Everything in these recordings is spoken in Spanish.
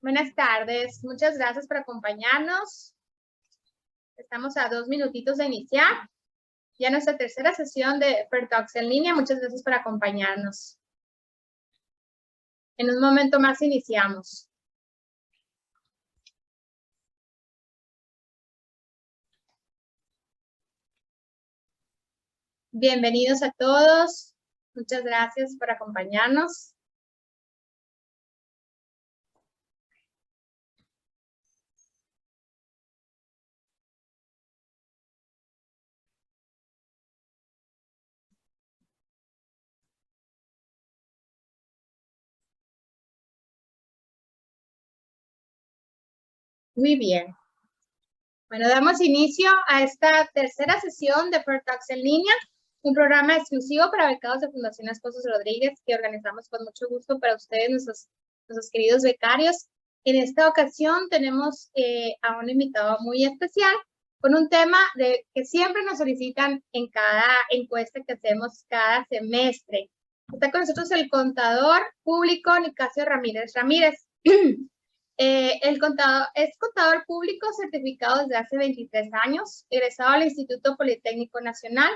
Buenas tardes, muchas gracias por acompañarnos. Estamos a 2 minutitos de iniciar ya nuestra tercera sesión de FAIR Talks en línea. Muchas gracias por acompañarnos. En un momento más iniciamos. Bienvenidos a todos. Muchas gracias por acompañarnos. Muy bien. Bueno, damos inicio a esta tercera sesión de FAIR Talks en línea, un programa exclusivo para becados de Fundación Esposos Rodríguez que organizamos con mucho gusto para ustedes, nuestros queridos becarios. En esta ocasión tenemos a un invitado muy especial con un tema que siempre nos solicitan en cada encuesta que hacemos cada semestre. Está con nosotros el contador público Nicasio Ramírez Ramírez. Es contador público certificado desde hace 23 años, egresado al Instituto Politécnico Nacional,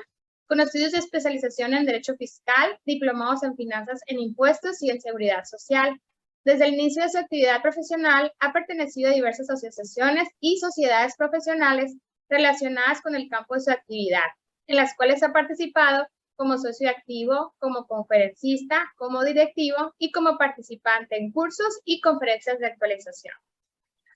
con estudios de especialización en Derecho Fiscal, diplomados en Finanzas en Impuestos y en Seguridad Social. Desde el inicio de su actividad profesional, ha pertenecido a diversas asociaciones y sociedades profesionales relacionadas con el campo de su actividad, en las cuales ha participado como socio activo, como conferencista, como directivo y como participante en cursos y conferencias de actualización.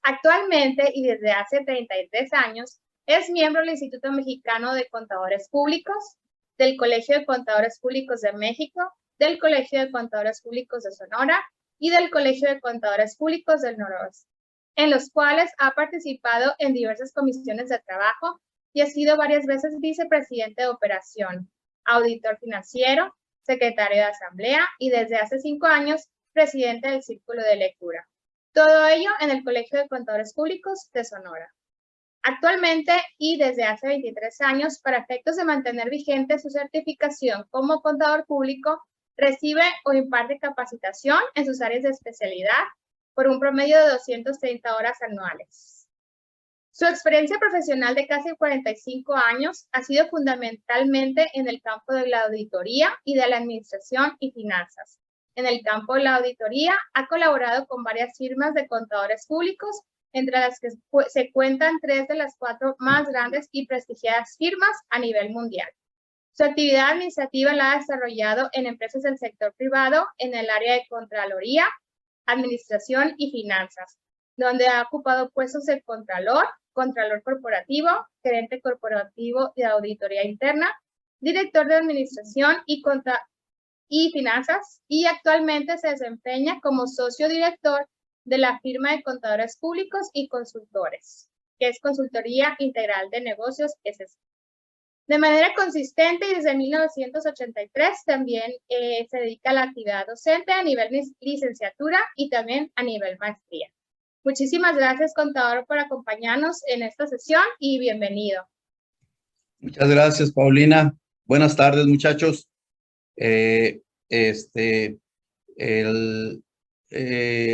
Actualmente y desde hace 33 años es miembro del Instituto Mexicano de Contadores Públicos, del Colegio de Contadores Públicos de México, del Colegio de Contadores Públicos de Sonora y del Colegio de Contadores Públicos del Noroeste, en los cuales ha participado en diversas comisiones de trabajo y ha sido varias veces vicepresidente de operación, auditor financiero, secretario de asamblea y desde hace 5 años presidente del Círculo de Lectura. Todo ello en el Colegio de Contadores Públicos de Sonora. Actualmente y desde hace 23 años, para efectos de mantener vigente su certificación como contador público, recibe o imparte capacitación en sus áreas de especialidad por un promedio de 230 horas anuales. Su experiencia profesional de casi 45 años ha sido fundamentalmente en el campo de la auditoría y de la administración y finanzas. En el campo de la auditoría ha colaborado con varias firmas de contadores públicos, entre las que se cuentan 3 de las 4 más grandes y prestigiadas firmas a nivel mundial. Su actividad administrativa la ha desarrollado en empresas del sector privado en el área de Contraloría, Administración y Finanzas, donde ha ocupado puestos de Contralor corporativo, gerente corporativo de auditoría interna, director de administración y finanzas, y actualmente se desempeña como socio director de la firma de contadores públicos y consultores, que es Consultoría Integral de Negocios SC. De manera consistente y desde 1983 también se dedica a la actividad docente a nivel licenciatura y también a nivel maestría. Muchísimas gracias, contador, por acompañarnos en esta sesión y bienvenido. Muchas gracias, Paulina. Buenas tardes, muchachos.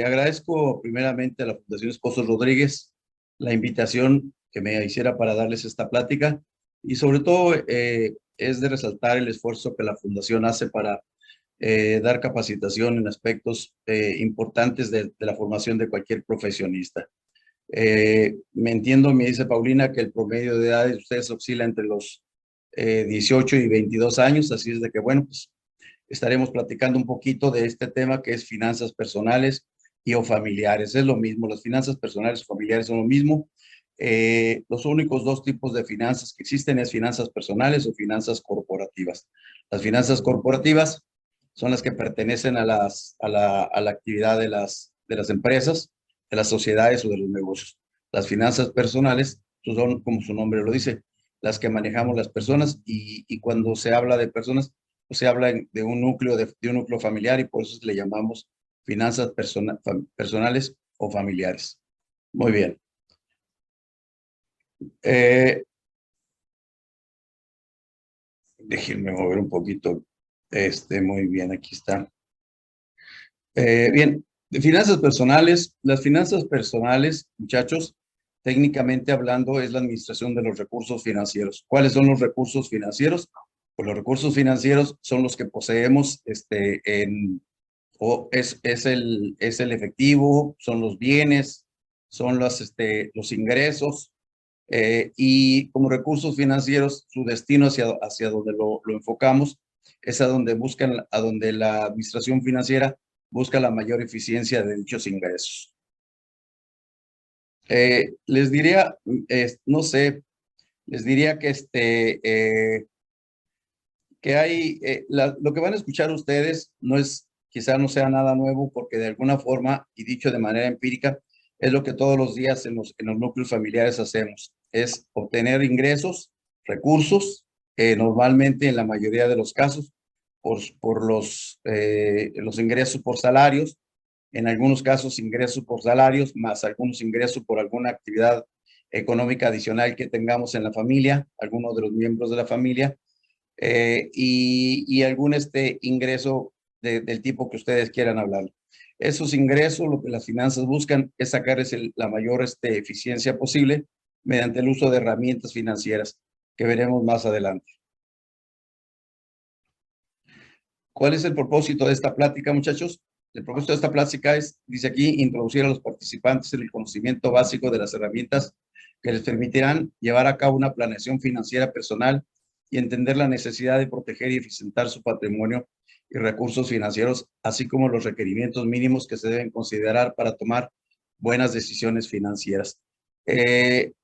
Agradezco primeramente a la Fundación Esposos Rodríguez la invitación que me hiciera para darles esta plática y sobre todo es de resaltar el esfuerzo que la Fundación hace para dar capacitación en aspectos importantes de la formación de cualquier profesionista. Me entiendo, me dice Paulina, que el promedio de edad de ustedes oscila entre los 18 y 22 años, así es de que, bueno, pues estaremos platicando un poquito de este tema que es finanzas personales y o familiares. Es lo mismo, las finanzas personales o familiares son lo mismo. Los únicos 2 tipos de finanzas que existen es finanzas personales o finanzas corporativas. Las finanzas corporativas son las que pertenecen a la actividad de las empresas, de las sociedades o de los negocios. Las finanzas personales son, como su nombre lo dice, las que manejamos las personas y cuando se habla de personas, pues se habla de un núcleo familiar y por eso le llamamos finanzas personales o familiares. Muy bien. Déjenme mover un poquito. Muy bien, aquí está. Bien, De finanzas personales, las finanzas personales, muchachos, técnicamente hablando, es la administración de los recursos financieros. ¿Cuáles son los recursos financieros? Pues los recursos financieros son los que poseemos es el efectivo, son los bienes, son los ingresos, y como recursos financieros, su destino hacia donde lo enfocamos es a donde la administración financiera busca la mayor eficiencia de dichos ingresos. Les diría, no sé, les diría que hay, lo que van a escuchar ustedes quizá no sea nada nuevo, porque de alguna forma, y dicho de manera empírica, es lo que todos los días en los núcleos familiares hacemos, es obtener ingresos, recursos, normalmente en la mayoría de los casos, por los ingresos por salarios, en algunos casos ingresos por salarios, más algunos ingresos por alguna actividad económica adicional que tengamos en la familia, algunos de los miembros de la familia, y algún ingreso del tipo que ustedes quieran hablar. Esos ingresos, lo que las finanzas buscan es sacar la mayor eficiencia posible mediante el uso de herramientas financieras que veremos más adelante. ¿Cuál es el propósito de esta plática, muchachos? El propósito de esta plática dice aquí, introducir a los participantes en el conocimiento básico de las herramientas que les permitirán llevar a cabo una planeación financiera personal y entender la necesidad de proteger y eficientar su patrimonio y recursos financieros, así como los requerimientos mínimos que se deben considerar para tomar buenas decisiones financieras.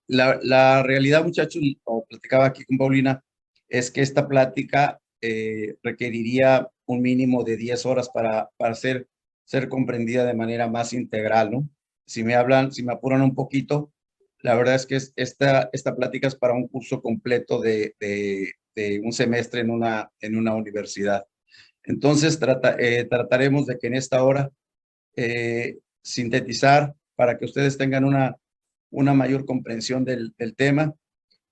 La realidad, muchachos, como platicaba aquí con Paulina, es que esta plática requeriría un mínimo de 10 horas para ser comprendida de manera más integral, ¿no? Si me apuran un poquito, la verdad es que esta plática es para un curso completo de un semestre en una universidad. Entonces, trataremos de que en esta hora sintetizar para que ustedes tengan una mayor comprensión del tema,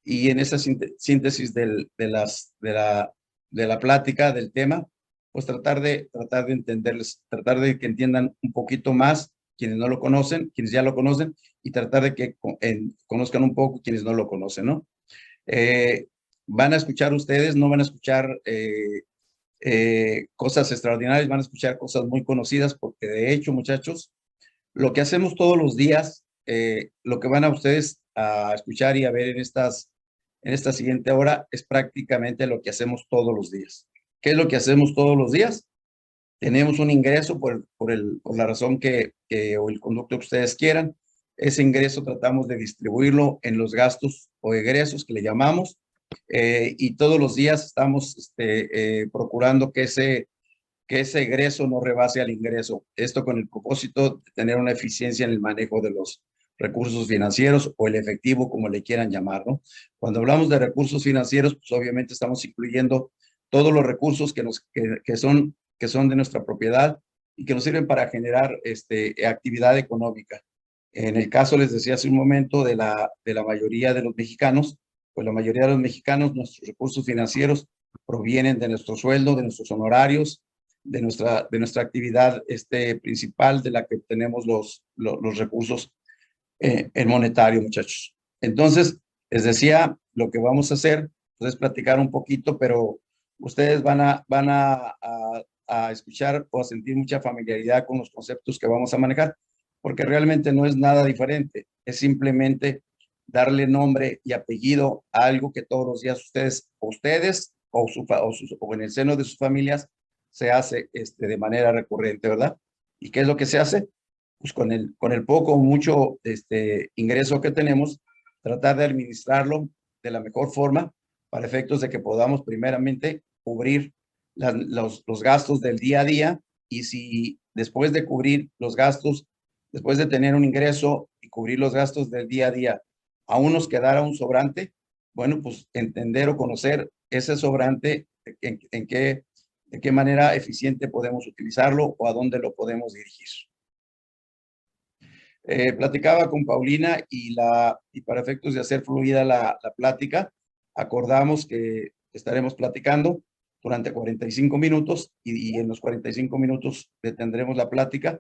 y en esa síntesis de la plática, del tema, pues tratar de entenderles, tratar de que entiendan un poquito más quienes no lo conocen, quienes ya lo conocen, y tratar de que conozcan un poco quienes no lo conocen, ¿no? Van a escuchar ustedes, no van a escuchar cosas extraordinarias, van a escuchar cosas muy conocidas, porque de hecho, muchachos, lo que hacemos todos los días, lo que van a ustedes a escuchar y a ver en esta siguiente hora, es prácticamente lo que hacemos todos los días. ¿Qué es lo que hacemos todos los días? Tenemos un ingreso por la razón o el conducto que ustedes quieran. Ese ingreso tratamos de distribuirlo en los gastos o egresos que le llamamos, y todos los días estamos procurando que ese egreso no rebase al ingreso. Esto con el propósito de tener una eficiencia en el manejo de los recursos financieros, o el efectivo, como le quieran llamar, ¿no? Cuando hablamos de recursos financieros, pues obviamente estamos incluyendo todos los recursos que son de nuestra propiedad y que nos sirven para generar actividad económica. En el caso, les decía hace un momento, de la mayoría de los mexicanos, pues la mayoría de los mexicanos, nuestros recursos financieros provienen de nuestro sueldo, de nuestros honorarios, de nuestra actividad principal, de la que tenemos los recursos en monetario, muchachos. Entonces, les decía, lo que vamos a hacer pues, es platicar un poquito, pero ustedes van a escuchar o a sentir mucha familiaridad con los conceptos que vamos a manejar, porque realmente no es nada diferente, es simplemente darle nombre y apellido a algo que todos los días ustedes o en el seno de sus familias se hace de manera recurrente, ¿verdad? ¿Y qué es lo que se hace? Pues con el poco o mucho ingreso que tenemos, tratar de administrarlo de la mejor forma para efectos de que podamos primeramente cubrir los gastos del día a día, y si después de cubrir los gastos, después de tener un ingreso y cubrir los gastos del día a día, aún nos quedara un sobrante, bueno, pues entender o conocer ese sobrante, de qué manera eficiente podemos utilizarlo o a dónde lo podemos dirigir. Platicaba con Paulina y para efectos de hacer fluida la plática, acordamos que estaremos platicando durante 45 minutos y en los 45 minutos detendremos la plática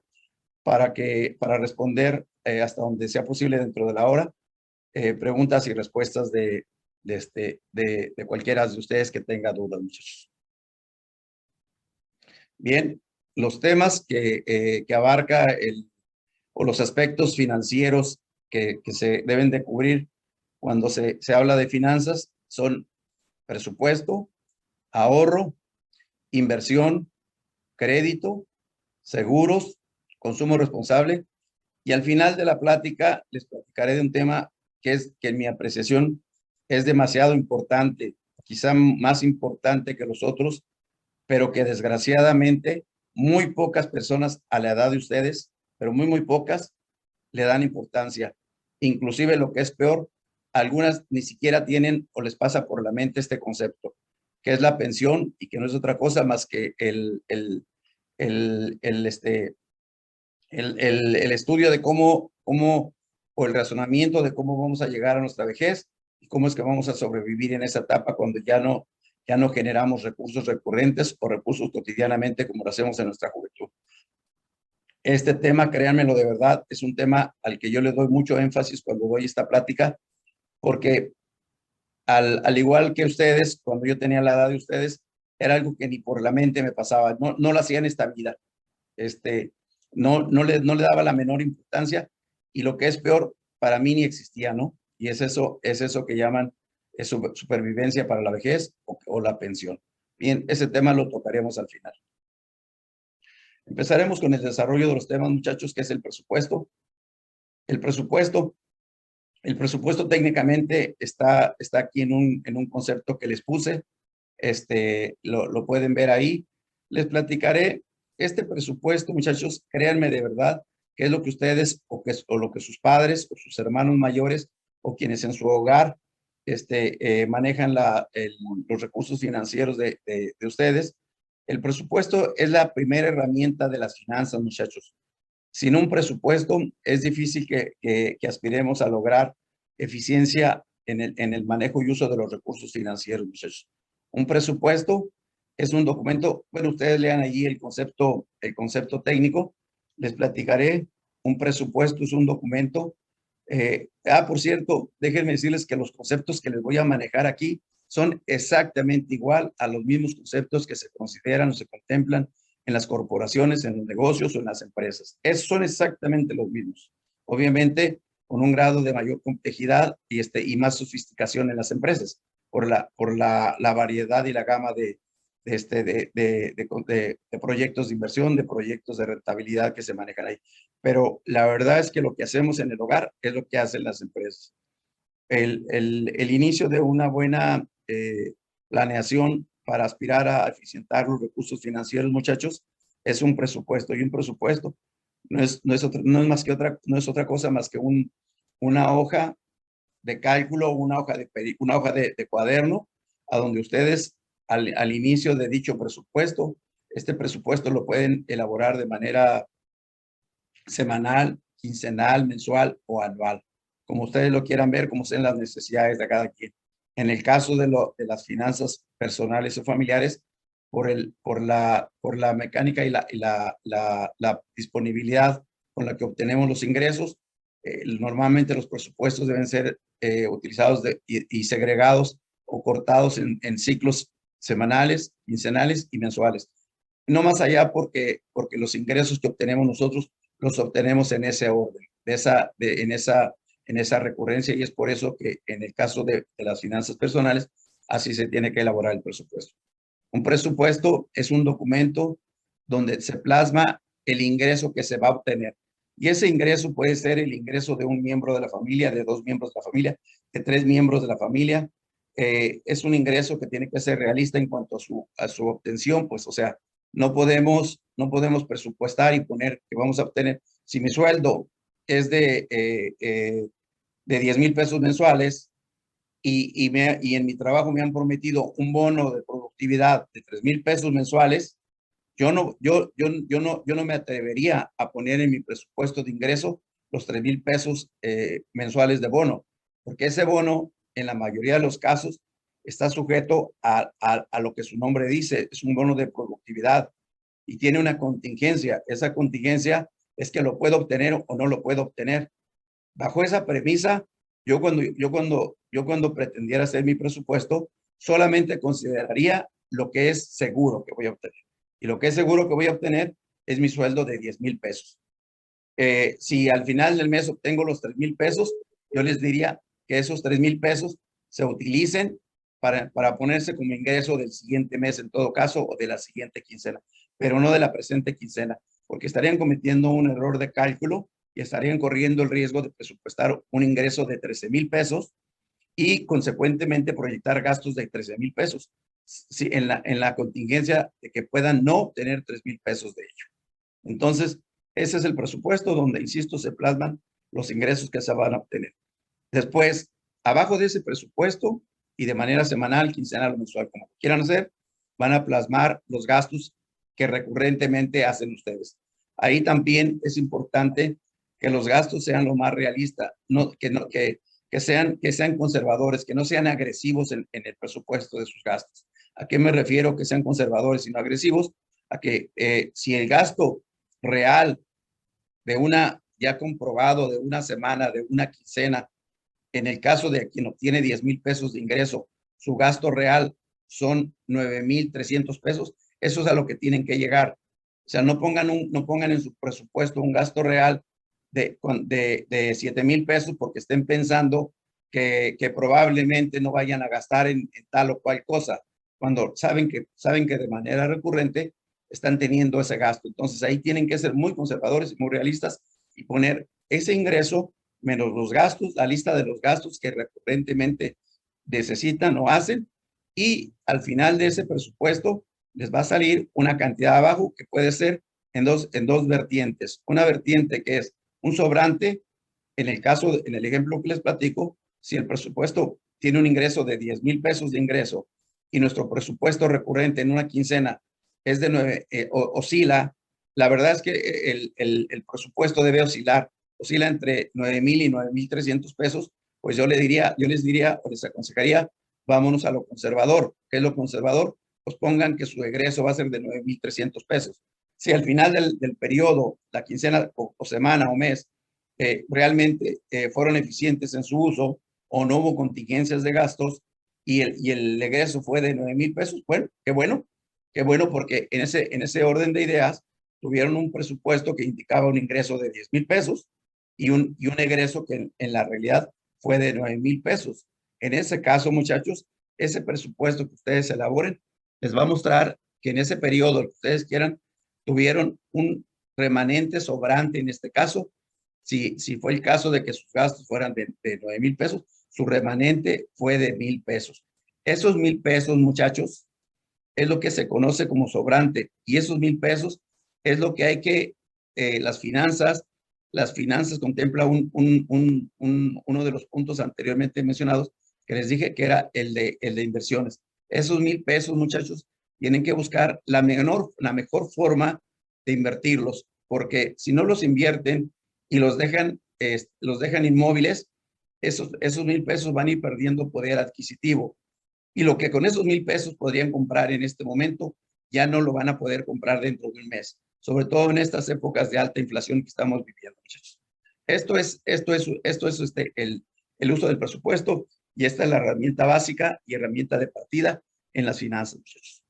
para responder hasta donde sea posible dentro de la hora, preguntas y respuestas de cualquiera de ustedes que tenga dudas, muchachos. Bien, los temas que abarca o los aspectos financieros que se deben de cubrir cuando se habla de finanzas son presupuesto, ahorro, inversión, crédito, seguros, consumo responsable. Y al final de la plática les platicaré de un tema que en mi apreciación es demasiado importante, quizá más importante que los otros, pero que desgraciadamente muy pocas personas a la edad de ustedes, pero muy pocas, le dan importancia. Inclusive lo que es peor, algunas ni siquiera tienen o les pasa por la mente este concepto, que es la pensión y que no es otra cosa más que el estudio de cómo, o el razonamiento de cómo vamos a llegar a nuestra vejez y cómo es que vamos a sobrevivir en esa etapa cuando ya no generamos recursos recurrentes o recursos cotidianamente como lo hacemos en nuestra juventud. Este tema, créanmelo de verdad, es un tema al que yo le doy mucho énfasis cuando doy esta plática, porque al igual que ustedes, cuando yo tenía la edad de ustedes, era algo que ni por la mente me pasaba, no lo hacía en esta vida. No le daba la menor importancia y lo que es peor, para mí ni existía, ¿no? Y es eso que llaman supervivencia para la vejez o la pensión. Bien, ese tema lo tocaremos al final. Empezaremos con el desarrollo de los temas, muchachos, que es el presupuesto. El presupuesto técnicamente está aquí en un concepto que les puse. Lo pueden ver ahí. Les platicaré este presupuesto, muchachos, créanme de verdad, que es lo que ustedes o lo que sus padres o sus hermanos mayores o quienes en su hogar manejan los recursos financieros de ustedes. El presupuesto es la primera herramienta de las finanzas, muchachos. Sin un presupuesto es difícil que aspiremos a lograr eficiencia en el manejo y uso de los recursos financieros, muchachos. Un presupuesto es un documento, bueno, ustedes lean allí el concepto técnico, les platicaré. Un presupuesto es un documento. Por cierto, déjenme decirles que los conceptos que les voy a manejar aquí son exactamente igual a los mismos conceptos que se consideran o se contemplan en las corporaciones, en los negocios o en las empresas. Son exactamente los mismos. Obviamente, con un grado de mayor complejidad y más sofisticación en las empresas, por la variedad y la gama de proyectos de inversión, de proyectos de rentabilidad que se manejan ahí. Pero la verdad es que lo que hacemos en el hogar es lo que hacen las empresas. El inicio de una buena planeación para aspirar a eficientar los recursos financieros, muchachos, es un presupuesto. Y un presupuesto no es otra cosa más que una hoja de cálculo, una hoja de cuaderno, a donde ustedes al inicio de dicho presupuesto, este presupuesto lo pueden elaborar de manera semanal, quincenal, mensual o anual, como ustedes lo quieran ver, como sean las necesidades de cada quien. En el caso de las finanzas personales o familiares, por la mecánica y la disponibilidad con la que obtenemos los ingresos, normalmente los presupuestos deben ser utilizados y segregados o cortados en ciclos semanales, quincenales y mensuales. No más allá porque los ingresos que obtenemos nosotros los obtenemos en ese orden, en esa recurrencia, y es por eso que en el caso de las finanzas personales, así se tiene que elaborar el presupuesto. Un presupuesto es un documento donde se plasma el ingreso que se va a obtener. Y ese ingreso puede ser el ingreso de un miembro de la familia, de 2 miembros de la familia, de 3 miembros de la familia. Es un ingreso que tiene que ser realista en cuanto a su obtención, pues, o sea, no podemos presupuestar y poner que vamos a obtener, si mi sueldo es de 10,000 pesos mensuales y en mi trabajo me han prometido un bono de productividad de 3,000 pesos mensuales, yo no me atrevería a poner en mi presupuesto de ingreso los 3,000 pesos mensuales de bono, porque ese bono, en la mayoría de los casos, está sujeto a lo que su nombre dice, es un bono de productividad y tiene una contingencia. Esa contingencia es que lo puedo obtener o no lo puedo obtener. Bajo esa premisa, yo cuando pretendiera hacer mi presupuesto, solamente consideraría lo que es seguro que voy a obtener. Y lo que es seguro que voy a obtener es mi sueldo de 10,000 pesos. Si al final del mes obtengo los 3,000 pesos, yo les diría que esos 3,000 pesos se utilicen para ponerse como ingreso del siguiente mes, en todo caso, o de la siguiente quincena, pero no de la presente quincena, porque estarían cometiendo un error de cálculo y estarían corriendo el riesgo de presupuestar un ingreso de 13,000 pesos y consecuentemente proyectar gastos de 13,000 pesos en la contingencia de que puedan no obtener 3,000 pesos de ello. Entonces, ese es el presupuesto donde, insisto, se plasman los ingresos que se van a obtener. Después, abajo de ese presupuesto y de manera semanal, quincenal o mensual, como quieran hacer, van a plasmar los gastos que recurrentemente hacen ustedes. Ahí también es importante que los gastos sean lo más realistas, que sean conservadores, que no sean agresivos en el presupuesto de sus gastos. ¿A qué me refiero que sean conservadores y no agresivos? A que si el gasto real de ya comprobado, de una semana, de una quincena, en el caso de quien obtiene 10,000 pesos de ingreso, su gasto real son 9,300 pesos, eso es a lo que tienen que llegar. O sea, no pongan en su presupuesto un gasto real de 7,000 pesos porque estén pensando que probablemente no vayan a gastar en tal o cual cosa, cuando saben que de manera recurrente están teniendo ese gasto. Entonces ahí tienen que ser muy conservadores y muy realistas y poner ese ingreso menos los gastos, la lista de los gastos que recurrentemente necesitan o hacen, y al final de ese presupuesto les va a salir una cantidad abajo que puede ser en dos vertientes. Una vertiente que es un sobrante, en el ejemplo que les platico, si el presupuesto tiene un ingreso de 10,000 pesos de ingreso y nuestro presupuesto recurrente en una quincena es de 9, oscila, la verdad es que el presupuesto debe oscila entre 9,000 y 9,300 pesos, pues yo les diría o les aconsejaría, vámonos a lo conservador. ¿Qué es lo conservador? Pues pongan que su egreso va a ser de 9,300 pesos. Si al final del periodo, la quincena o semana o mes, realmente fueron eficientes en su uso o no hubo contingencias de gastos y el egreso fue de 9,000 pesos, bueno, qué bueno porque en ese orden de ideas tuvieron un presupuesto que indicaba un ingreso de 10,000 pesos y un egreso que en la realidad fue de 9,000 pesos. En ese caso, muchachos, ese presupuesto que ustedes elaboren les va a mostrar que en ese periodo, que ustedes quieran, tuvieron un remanente sobrante. En este caso, si fue el caso de que sus gastos fueran de 9,000 pesos, su remanente fue de 1,000 pesos. Esos 1,000 pesos, muchachos, es lo que se conoce como sobrante, y esos 1,000 pesos es lo que hay que, las finanzas contempla uno de los puntos anteriormente mencionados que les dije que era el de inversiones. Esos 1,000 pesos, muchachos, tienen que buscar la mejor forma de invertirlos, porque si no los invierten y los dejan inmóviles, esos 1,000 pesos van a ir perdiendo poder adquisitivo. Y lo que con esos 1,000 pesos podrían comprar en este momento, ya no lo van a poder comprar dentro de un mes, sobre todo en estas épocas de alta inflación que estamos viviendo, muchachos. Esto es el uso del presupuesto, y esta es la herramienta básica y herramienta de partida en las finanzas, muchachos.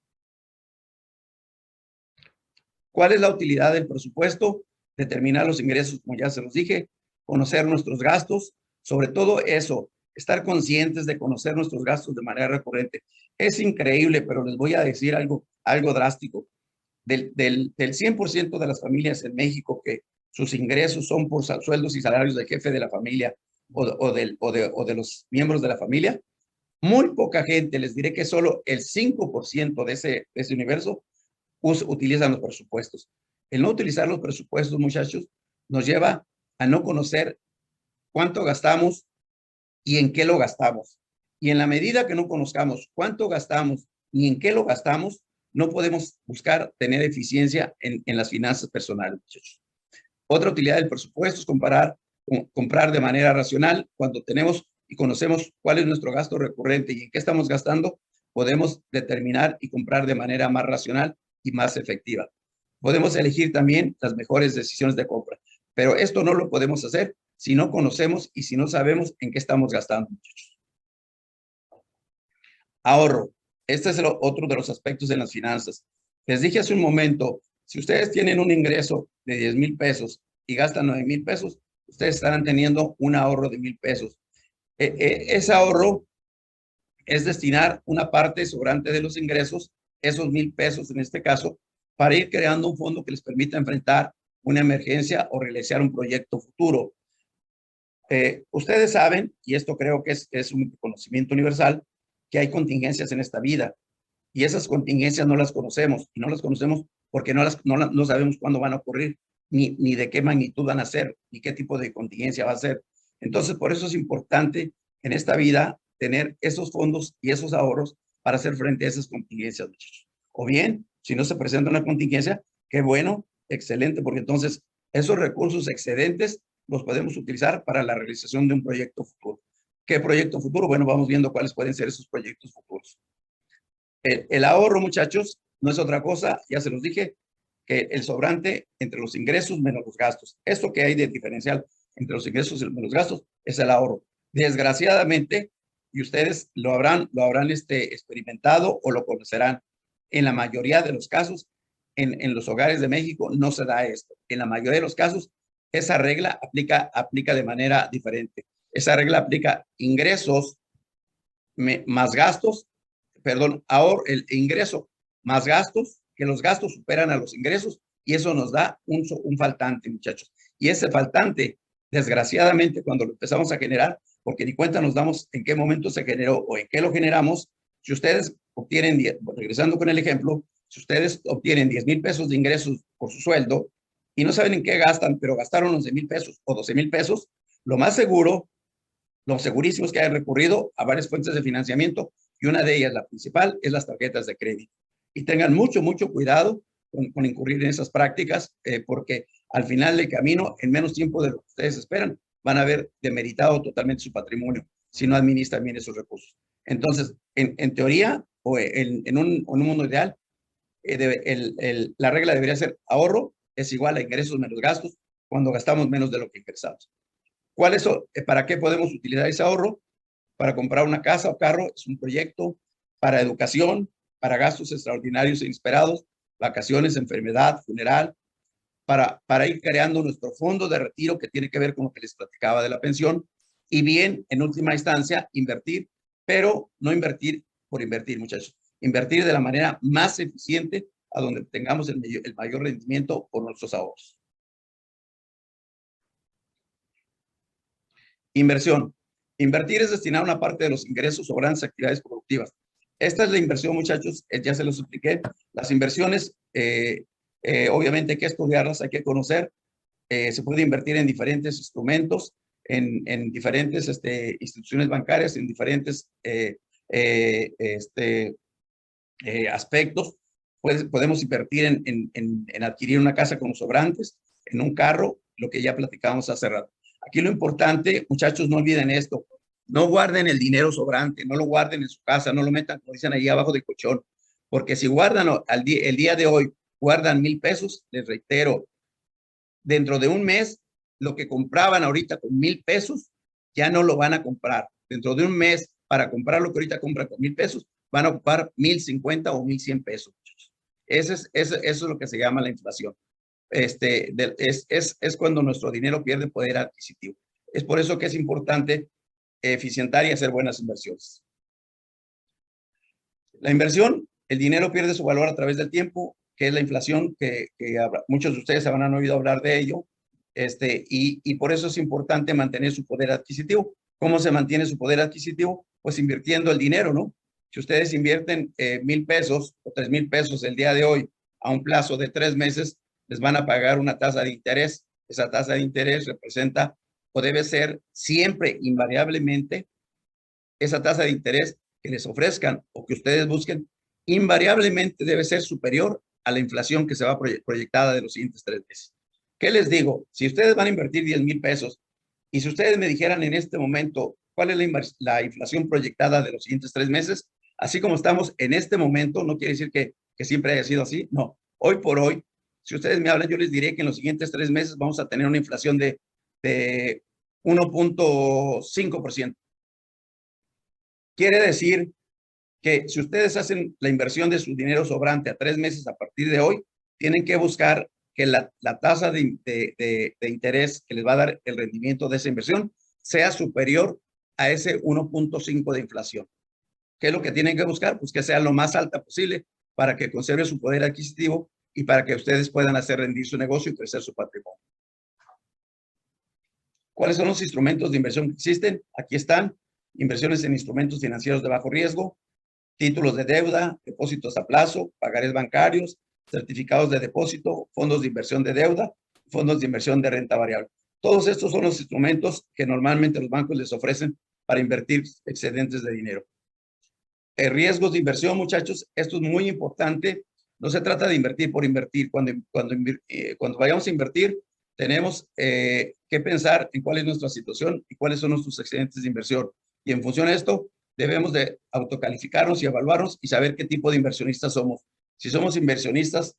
¿Cuál es la utilidad del presupuesto? Determinar los ingresos, como ya se los dije, conocer nuestros gastos, sobre todo eso, estar conscientes de conocer nuestros gastos de manera recurrente. Es increíble, pero les voy a decir algo drástico. Del 100% de las familias en México que sus ingresos son por sueldos y salarios del jefe de la familia o de los miembros de la familia, muy poca gente, les diré que solo el 5% de ese universo utilizan los presupuestos. El no utilizar los presupuestos, muchachos, nos lleva a no conocer cuánto gastamos y en qué lo gastamos. Y en la medida que no conozcamos cuánto gastamos ni en qué lo gastamos, no podemos buscar tener eficiencia en las finanzas personales, muchachos. Otra utilidad del presupuesto es comprar de manera racional. Cuando tenemos y conocemos cuál es nuestro gasto recurrente y en qué estamos gastando, podemos determinar y comprar de manera más racional y más efectiva. Podemos elegir también las mejores decisiones de compra. Pero esto no lo podemos hacer si no conocemos y si no sabemos en qué estamos gastando, muchachos. Ahorro. Este es otro de los aspectos de las finanzas. Les dije hace un momento, si ustedes tienen un ingreso de 10,000 pesos y gastan 9,000 pesos, ustedes estarán teniendo un ahorro de 1,000 pesos. Ese ahorro es destinar una parte sobrante de los ingresos, esos 1,000 pesos en este caso, para ir creando un fondo que les permita enfrentar una emergencia o realizar un proyecto futuro. Ustedes saben, y esto creo que es un conocimiento universal, que hay contingencias en esta vida y esas contingencias no las conocemos y no las conocemos porque no sabemos cuándo van a ocurrir ni de qué magnitud van a ser ni qué tipo de contingencia va a ser. Entonces, por eso es importante en esta vida tener esos fondos y esos ahorros para hacer frente a esas contingencias, muchachos. O bien, si no se presenta una contingencia, qué bueno, excelente, porque entonces esos recursos excedentes los podemos utilizar para la realización de un proyecto futuro. ¿Qué proyecto futuro? Bueno, vamos viendo cuáles pueden ser esos proyectos futuros. El ahorro, muchachos, no es otra cosa, ya se los dije, que el sobrante entre los ingresos menos los gastos. Esto que hay de diferencial entre los ingresos y los gastos es el ahorro. Desgraciadamente, y ustedes lo habrán experimentado o lo conocerán, en la mayoría de los casos, en los hogares de México no se da esto. En la mayoría de los casos, esa regla aplica de manera diferente. Esa regla aplica ingresos más gastos, perdón, ahora el ingreso más gastos, que los gastos superan a los ingresos y eso nos da un faltante, muchachos. Y ese faltante, desgraciadamente, cuando lo empezamos a generar, porque ni cuenta nos damos en qué momento se generó o en qué lo generamos, si ustedes obtienen, regresando con el ejemplo, si ustedes obtienen 10,000 pesos de ingresos por su sueldo y no saben en qué gastan, pero gastaron 11,000 pesos o 12,000 pesos, lo más seguro, lo segurísimo es que hayan recurrido a varias fuentes de financiamiento y una de ellas, la principal, es las tarjetas de crédito. Y tengan mucho cuidado con incurrir en esas prácticas porque al final del camino, en menos tiempo de lo que ustedes esperan, van a haber demeritado totalmente su patrimonio si no administran bien esos recursos. Entonces, en teoría o en un mundo ideal, la regla debería ser ahorro es igual a ingresos menos gastos cuando gastamos menos de lo que ingresamos. ¿Cuál es, para qué podemos utilizar ese ahorro? Para comprar una casa o carro, es un proyecto, para educación, para gastos extraordinarios e inesperados, vacaciones, enfermedad, funeral, para ir creando nuestro fondo de retiro que tiene que ver con lo que les platicaba de la pensión y bien, en última instancia, invertir, pero no invertir por invertir, muchachos. Invertir de la manera más eficiente a donde tengamos el mayor rendimiento por nuestros ahorros. Inversión. Invertir es destinar una parte de los ingresos sobrantes a actividades productivas. Esta es la inversión, muchachos, ya se los expliqué. Las inversiones, obviamente hay que estudiarlas, hay que conocer. Se puede invertir en diferentes instrumentos, en diferentes instituciones bancarias, en diferentes aspectos. Podemos invertir en adquirir una casa con los sobrantes, en un carro, lo que ya platicamos hace rato. Aquí lo importante, muchachos, no olviden esto. No guarden el dinero sobrante, no lo guarden en su casa, no lo metan, como dicen ahí abajo del colchón. Porque si guardan el día de hoy, guardan 1,000 pesos, les reitero, dentro de un mes, lo que compraban ahorita con 1,000 pesos, ya no lo van a comprar. Dentro de un mes, para comprar lo que ahorita compran con 1,000 pesos, van a ocupar 1,050 o 1,100 pesos. Eso es lo que se llama la inflación. Es cuando nuestro dinero pierde poder adquisitivo. Es por eso que es importante eficientar y hacer buenas inversiones. La inversión, el dinero pierde su valor a través del tiempo, que es la inflación, que muchos de ustedes habrán oído hablar de ello, y por eso es importante mantener su poder adquisitivo. ¿Cómo se mantiene su poder adquisitivo? Pues invirtiendo el dinero, ¿no? Si ustedes invierten 1,000 pesos o 3,000 pesos el día de hoy a un plazo de 3 meses, les van a pagar una tasa de interés. Esa tasa de interés representa o debe ser siempre, invariablemente, esa tasa de interés que les ofrezcan o que ustedes busquen, invariablemente debe ser superior a la inflación que se va proyectada de los siguientes 3 meses. ¿Qué les digo? Si ustedes van a invertir 10,000 pesos y si ustedes me dijeran en este momento cuál es la inflación proyectada de los siguientes 3 meses, así como estamos en este momento, no quiere decir que siempre haya sido así, no. Hoy por hoy, si ustedes me hablan, yo les diré que en los siguientes 3 meses vamos a tener una inflación de 1.5%. Quiere decir que si ustedes hacen la inversión de su dinero sobrante a 3 meses a partir de hoy, tienen que buscar que la tasa de interés que les va a dar el rendimiento de esa inversión sea superior a ese 1.5 de inflación. ¿Qué es lo que tienen que buscar? Pues que sea lo más alta posible para que conserve su poder adquisitivo y para que ustedes puedan hacer rendir su negocio y crecer su patrimonio. ¿Cuáles son los instrumentos de inversión que existen? Aquí están: inversiones en instrumentos financieros de bajo riesgo, títulos de deuda, depósitos a plazo, pagarés bancarios, certificados de depósito, fondos de inversión de deuda, fondos de inversión de renta variable. Todos estos son los instrumentos que normalmente los bancos les ofrecen para invertir excedentes de dinero. Riesgos de inversión, muchachos, esto es muy importante. No se trata de invertir por invertir. Cuando vayamos a invertir, tenemos que pensar en cuál es nuestra situación y cuáles son nuestros excedentes de inversión. Y en función de esto, debemos de autocalificarnos y evaluarnos y saber qué tipo de inversionistas somos. Si somos inversionistas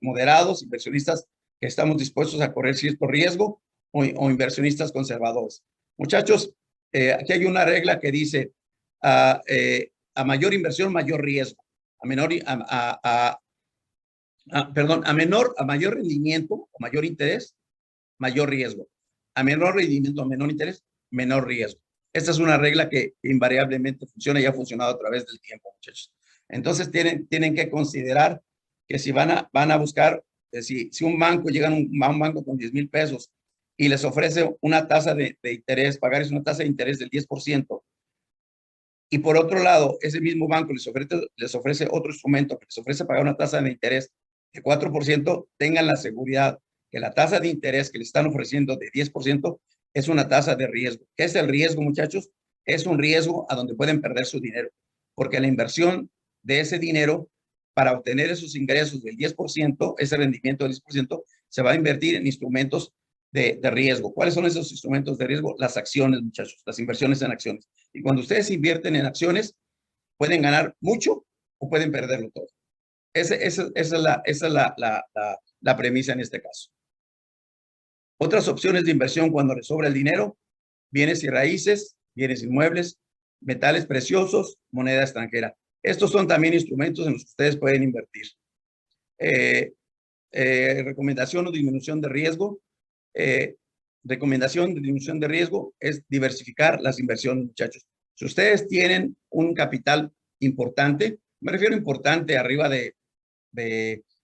moderados, inversionistas que estamos dispuestos a correr cierto riesgo o inversionistas conservadores. Muchachos, aquí hay una regla que dice a mayor inversión, mayor riesgo. A mayor rendimiento o mayor interés, mayor riesgo. A menor rendimiento o menor interés, menor riesgo. Esta es una regla que invariablemente funciona y ha funcionado a través del tiempo, muchachos. Entonces tienen que considerar que si van a buscar, si un banco llega a un banco con 10,000 pesos y les ofrece una tasa de interés, pagar es una tasa de interés del 10%, y por otro lado, ese mismo banco les ofrece otro instrumento que les ofrece pagar una tasa de interés de 4%, tengan la seguridad que la tasa de interés que les están ofreciendo de 10% es una tasa de riesgo. ¿Qué es el riesgo, muchachos? Es un riesgo a donde pueden perder su dinero, porque la inversión de ese dinero para obtener esos ingresos del 10%, ese rendimiento del 10%, se va a invertir en instrumentos de riesgo. ¿Cuáles son esos instrumentos de riesgo? Las acciones, muchachos, las inversiones en acciones. Y cuando ustedes invierten en acciones, pueden ganar mucho o pueden perderlo todo. Esa es la premisa en este caso. Otras opciones de inversión cuando les sobra el dinero: bienes y raíces, bienes inmuebles, metales preciosos, moneda extranjera. Estos son también instrumentos en los que ustedes pueden invertir. Recomendación o disminución de riesgo. Recomendación de disminución de riesgo es diversificar las inversiones, muchachos. Si ustedes tienen un capital importante, me refiero importante, arriba de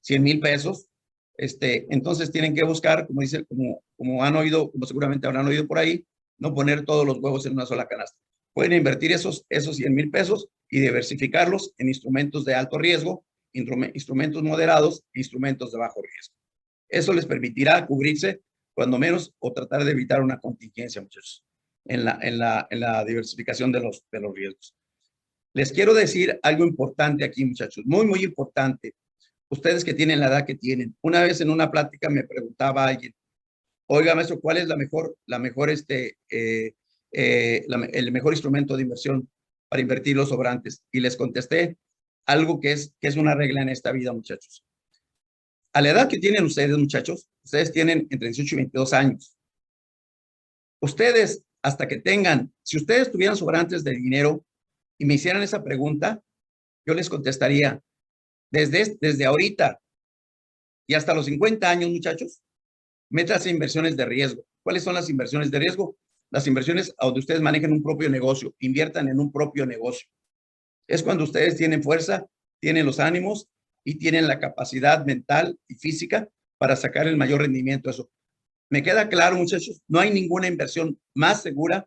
100,000 pesos, entonces tienen que buscar, como han oído, como seguramente habrán oído por ahí, no poner todos los huevos en una sola canasta. Pueden invertir esos 100,000 pesos y diversificarlos en instrumentos de alto riesgo, instrumentos moderados, instrumentos de bajo riesgo. Eso les permitirá cubrirse cuando menos o tratar de evitar una contingencia, muchachos, en la diversificación de los riesgos. Les quiero decir algo importante aquí, muchachos, muy, muy importante. Ustedes que tienen la edad que tienen. Una vez en una plática me preguntaba alguien: oiga, maestro, ¿cuál es el mejor instrumento de inversión para invertir los sobrantes? Y les contesté algo que es una regla en esta vida, muchachos. A la edad que tienen ustedes, muchachos, ustedes tienen entre 18 y 22 años. Ustedes, hasta que tengan, si ustedes tuvieran sobrantes de dinero y me hicieran esa pregunta, yo les contestaría: desde ahorita y hasta los 50 años, muchachos, métanse inversiones de riesgo. ¿Cuáles son las inversiones de riesgo? Las inversiones donde ustedes manejen un propio negocio, inviertan en un propio negocio. Es cuando ustedes tienen fuerza, tienen los ánimos y tienen la capacidad mental y física para sacar el mayor rendimiento de eso. Me queda claro, muchachos, no hay ninguna inversión más segura,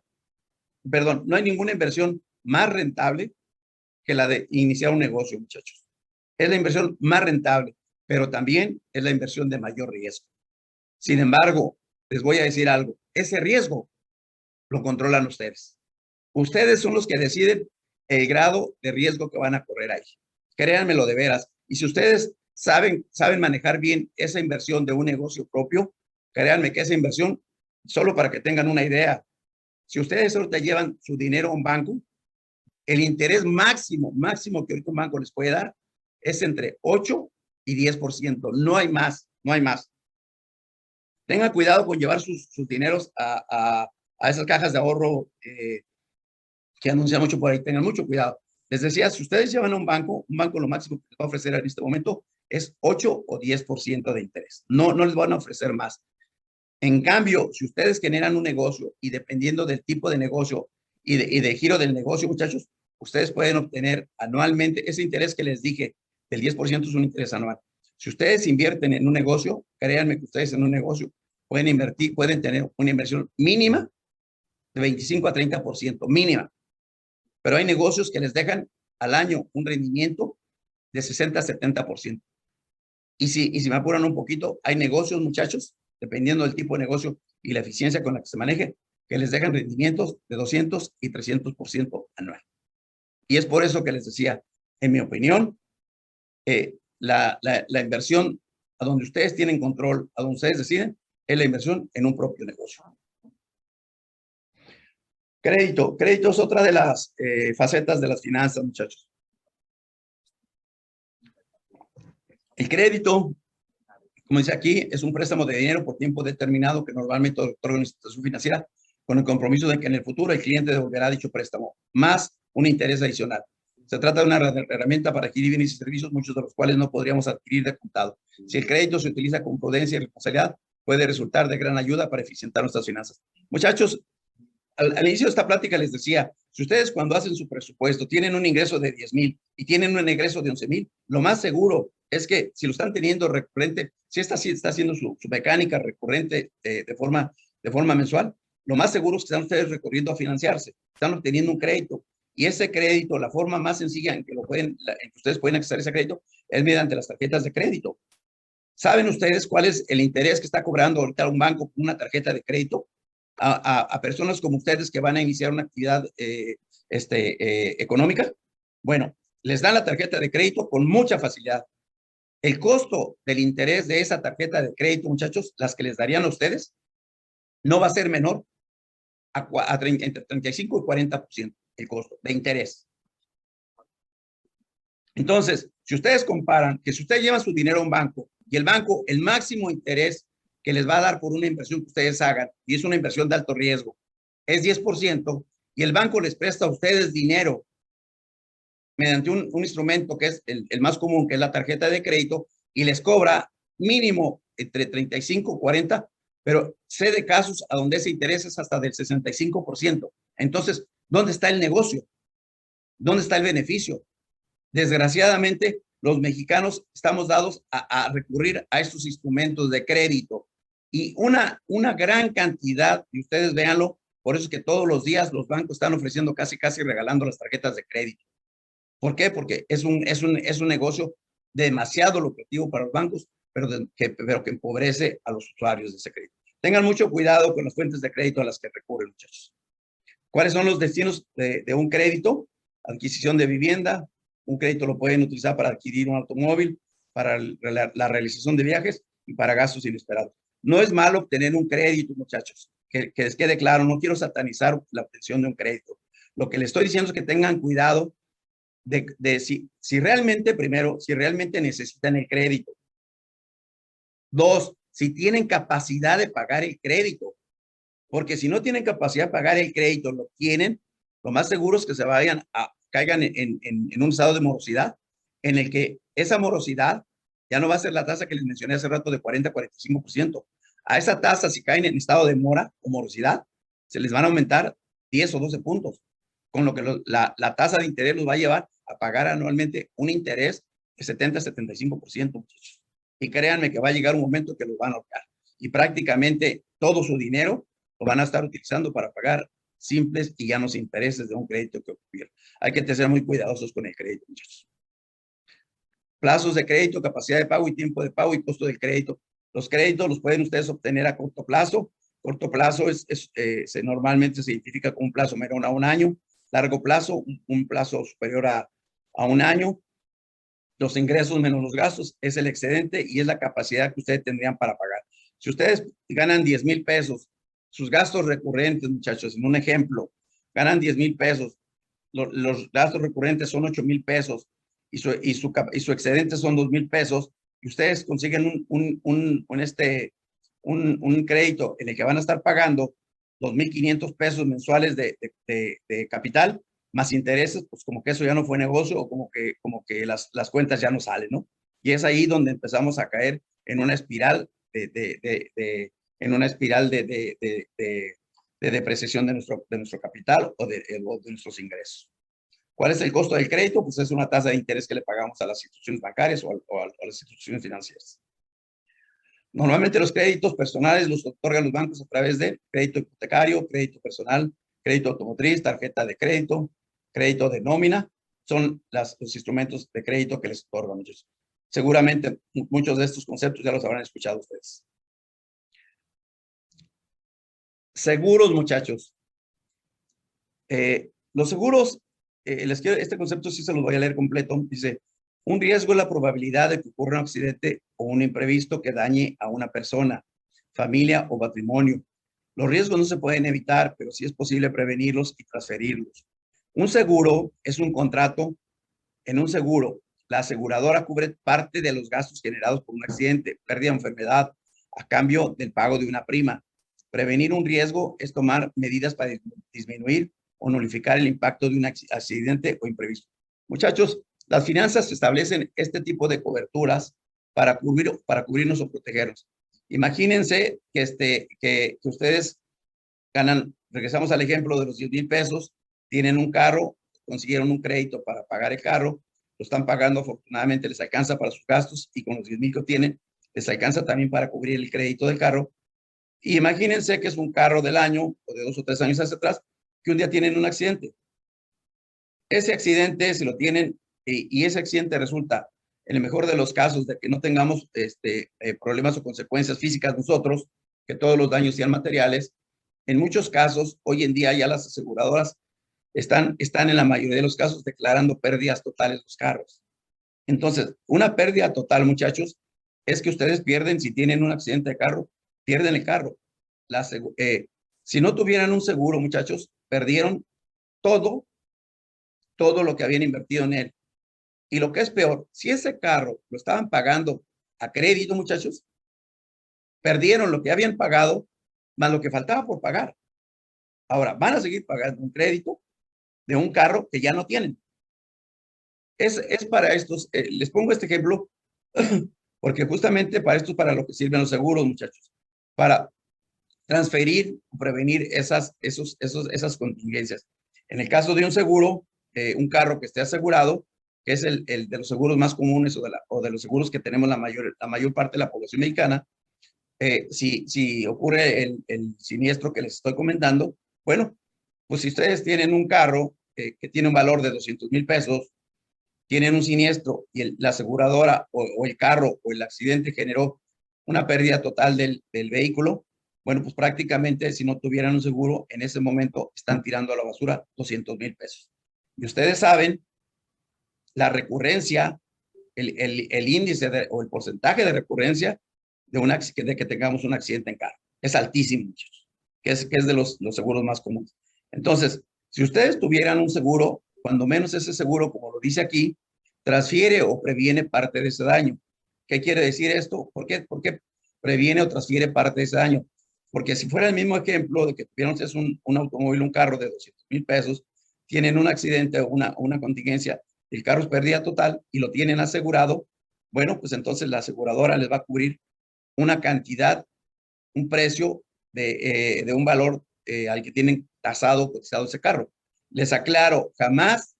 perdón, no hay ninguna inversión más rentable que la de iniciar un negocio, muchachos. Es la inversión más rentable, pero también es la inversión de mayor riesgo. Sin embargo, les voy a decir algo: ese riesgo lo controlan ustedes. Ustedes son los que deciden el grado de riesgo que van a correr ahí. Créanmelo de veras. Y si ustedes saben manejar bien esa inversión de un negocio propio, créanme que esa inversión, solo para que tengan una idea, si ustedes ahorita llevan su dinero a un banco, el interés máximo que ahorita un banco les puede dar es entre 8 y 10%. No hay más. no hay más. Tengan cuidado con llevar sus dineros a esas cajas de ahorro que anuncian mucho por ahí. Tengan mucho cuidado. Les decía, si ustedes llevan a un banco lo máximo que les va a ofrecer en este momento es 8 o 10% de interés. No les van a ofrecer más. En cambio, si ustedes generan un negocio y dependiendo del tipo de negocio y de giro del negocio, muchachos, ustedes pueden obtener anualmente ese interés que les dije, del 10% es un interés anual. Si ustedes invierten en un negocio, créanme que ustedes en un negocio pueden invertir, pueden tener una inversión mínima de 25 a 30%, mínima. Pero hay negocios que les dejan al año un rendimiento de 60 a 70%. Y si me apuran un poquito, hay negocios, muchachos, dependiendo del tipo de negocio y la eficiencia con la que se maneje, que les dejan rendimientos de 200 y 300% anual. Y es por eso que les decía, en mi opinión, la inversión a donde ustedes tienen control, a donde ustedes deciden, es la inversión en un propio negocio. Crédito es otra de las facetas de las finanzas, muchachos. El crédito, como dice aquí, es un préstamo de dinero por tiempo determinado que normalmente otorga una institución financiera con el compromiso de que en el futuro el cliente devolverá dicho préstamo, más un interés adicional. Se trata de una herramienta para adquirir bienes y servicios, muchos de los cuales no podríamos adquirir de contado. Si el crédito se utiliza con prudencia y responsabilidad, puede resultar de gran ayuda para eficientar nuestras finanzas. Muchachos, al inicio de esta plática les decía, si ustedes cuando hacen su presupuesto tienen un ingreso de 10,000 y tienen un ingreso de 11,000, lo más seguro es que si lo están teniendo recurrente, si está haciendo su mecánica recurrente de forma mensual, lo más seguro es que están ustedes recurriendo a financiarse, están obteniendo un crédito. Y ese crédito, la forma más sencilla en que ustedes pueden acceder a ese crédito es mediante las tarjetas de crédito. ¿Saben ustedes cuál es el interés que está cobrando ahorita un banco por una tarjeta de crédito a personas como ustedes que van a iniciar una actividad económica? Bueno, les dan la tarjeta de crédito con mucha facilidad. El costo del interés de esa tarjeta de crédito, muchachos, las que les darían a ustedes, no va a ser menor entre 35 y 40% el costo de interés. Entonces, si ustedes comparan que si ustedes llevan su dinero a un banco y el banco, el máximo interés que les va a dar por una inversión que ustedes hagan, y es una inversión de alto riesgo, es 10%, y el banco les presta a ustedes dinero mediante un instrumento que es el más común, que es la tarjeta de crédito, y les cobra mínimo entre 35 y 40, pero sé de casos a donde ese interés es hasta del 65%. Entonces, ¿dónde está el negocio? ¿Dónde está el beneficio? Desgraciadamente, los mexicanos estamos dados a recurrir a estos instrumentos de crédito y una gran cantidad, y ustedes véanlo, por eso es que todos los días los bancos están ofreciendo casi regalando las tarjetas de crédito. ¿Por qué? Porque es un negocio demasiado lucrativo para los bancos, pero que empobrece a los usuarios de ese crédito. Tengan mucho cuidado con las fuentes de crédito a las que recurren, muchachos. ¿Cuáles son los destinos de un crédito? Adquisición de vivienda. Un crédito lo pueden utilizar para adquirir un automóvil, para la realización de viajes y para gastos inesperados. No es malo obtener un crédito, muchachos. Que les quede claro, no quiero satanizar la obtención de un crédito. Lo que les estoy diciendo es que tengan cuidado de si realmente, primero, si realmente necesitan el crédito. Dos, si tienen capacidad de pagar el crédito. Porque si no tienen capacidad de pagar el crédito, lo más seguro es que caigan en un estado de morosidad, en el que esa morosidad ya no va a ser la tasa que les mencioné hace rato de 40 a 45%. A esa tasa, si caen en estado de mora o morosidad, se les van a aumentar 10 o 12 puntos, con lo que la tasa de interés los va a llevar a pagar anualmente un interés de 70 a 75%, muchachos. Y créanme que va a llegar un momento que los van a ahorcar. Y prácticamente todo su dinero lo van a estar utilizando para pagar simples y llanos intereses de un crédito que obtuvieron. Hay que ser muy cuidadosos con el crédito, muchachos. Plazos de crédito, capacidad de pago y tiempo de pago y costo del crédito. Los créditos los pueden ustedes obtener a corto plazo. Corto plazo normalmente se identifica con un plazo menor a un año. Largo plazo, un plazo superior a un año. Los ingresos menos los gastos es el excedente y es la capacidad que ustedes tendrían para pagar. Si ustedes ganan 10,000 pesos, sus gastos recurrentes, muchachos, en un ejemplo, ganan 10,000 pesos, los gastos recurrentes son 8,000 pesos y su excedente son 2,000 pesos, y ustedes consiguen un crédito en el que van a estar pagando 2,500 pesos mensuales de capital, más intereses, pues como que eso ya no fue negocio o como que las cuentas ya no salen, ¿no? Y es ahí donde empezamos a caer en una espiral de depreciación de nuestro capital o de nuestros ingresos. ¿Cuál es el costo del crédito? Pues es una tasa de interés que le pagamos a las instituciones bancarias o a las instituciones financieras. Normalmente los créditos personales los otorgan los bancos a través de crédito hipotecario, crédito personal, crédito automotriz, tarjeta de crédito de nómina. Son los instrumentos de crédito que les otorgan ellos. Seguramente muchos de estos conceptos ya los habrán escuchado ustedes. Seguros, muchachos. Los seguros, este concepto sí se los voy a leer completo. Dice, un riesgo es la probabilidad de que ocurra un accidente o un imprevisto que dañe a una persona, familia o patrimonio. Los riesgos no se pueden evitar, pero sí es posible prevenirlos y transferirlos. Un seguro es un contrato. En un seguro, la aseguradora cubre parte de los gastos generados por un accidente, pérdida o enfermedad, a cambio del pago de una prima. Prevenir un riesgo es tomar medidas para disminuir o nulificar el impacto de un accidente o imprevisto. Muchachos, las finanzas establecen este tipo de coberturas para cubrirnos o protegernos. Imagínense que ustedes ganan, regresamos al ejemplo de los 10,000 pesos, tienen un carro, consiguieron un crédito para pagar el carro, lo están pagando, afortunadamente les alcanza para sus gastos y con los 10,000 que tienen, les alcanza también para cubrir el crédito del carro. Y imagínense que es un carro del año o de 2 o 3 años hacia atrás, que un día tienen un accidente. Ese accidente, si lo tienen, y ese accidente resulta, en el mejor de los casos, de que no tengamos problemas o consecuencias físicas nosotros, que todos los daños sean materiales. En muchos casos, hoy en día ya las aseguradoras están en la mayoría de los casos declarando pérdidas totales de los carros. Entonces, una pérdida total, muchachos, es que ustedes pierden, si tienen un accidente de carro, pierden el carro. Si no tuvieran un seguro, muchachos, perdieron todo lo que habían invertido en él. Y lo que es peor, si ese carro lo estaban pagando a crédito, muchachos, perdieron lo que habían pagado más lo que faltaba por pagar. Ahora, van a seguir pagando un crédito de un carro que ya no tienen. Es para estos, les pongo este ejemplo, porque justamente para esto es para lo que sirven los seguros, muchachos, para transferir o prevenir esas contingencias. En el caso de un seguro, un carro que esté asegurado, que es el de los seguros más comunes o de los seguros que tenemos la mayor parte de la población mexicana, si ocurre el siniestro que les estoy comentando, bueno, pues si ustedes tienen un carro que tiene un valor de 200,000 pesos, tienen un siniestro y la aseguradora o el carro o el accidente generó una pérdida total del vehículo, bueno, pues prácticamente si no tuvieran un seguro, en ese momento están tirando a la basura 200,000 pesos. Y ustedes saben, la recurrencia, el índice o el porcentaje de recurrencia de que tengamos un accidente en carro es altísimo, muchachos, que es de los seguros más comunes. Entonces, si ustedes tuvieran un seguro, cuando menos ese seguro, como lo dice aquí, transfiere o previene parte de ese daño. ¿Qué quiere decir esto? ¿Por qué previene o transfiere parte de ese daño? Porque si fuera el mismo ejemplo de que tuvieron ustedes un automóvil, un carro de 200,000 pesos, tienen un accidente o una contingencia, el carro es pérdida total y lo tienen asegurado, bueno, pues entonces la aseguradora les va a cubrir una cantidad, un precio de un valor al que tienen tasado, cotizado ese carro. Les aclaro, jamás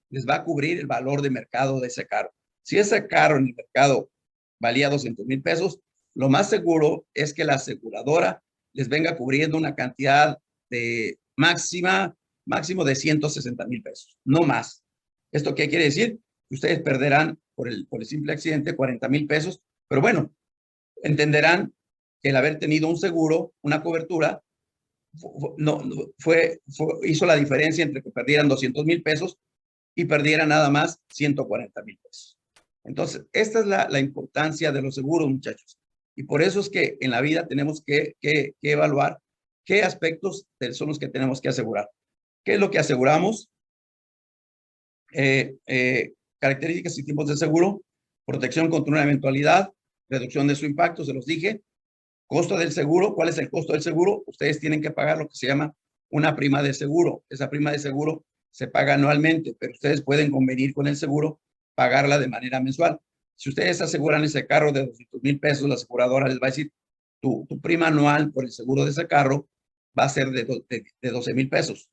les va a cubrir el valor de mercado de ese carro. Si ese carro en el mercado valía 200,000 pesos, lo más seguro es que la aseguradora les venga cubriendo una cantidad de máximo de 160,000 pesos, no más. ¿Esto qué quiere decir? Que ustedes perderán por el simple accidente 40,000 pesos, pero bueno, entenderán que el haber tenido un seguro, una cobertura, hizo la diferencia entre que perdieran 200,000 pesos y perdieran nada más 140,000 pesos. Entonces, esta es la importancia de los seguros, muchachos. Y por eso es que en la vida tenemos que evaluar qué aspectos son los que tenemos que asegurar. ¿Qué es lo que aseguramos? Características y tipos de seguro. Protección contra una eventualidad, reducción de su impacto, se los dije. Costo del seguro, ¿cuál es el costo del seguro? Ustedes tienen que pagar lo que se llama una prima de seguro. Esa prima de seguro se paga anualmente, pero ustedes pueden convenir con el seguro, pagarla de manera mensual. Si ustedes aseguran ese carro de 200,000 pesos, la aseguradora les va a decir, tu prima anual por el seguro de ese carro va a ser de 12,000 pesos.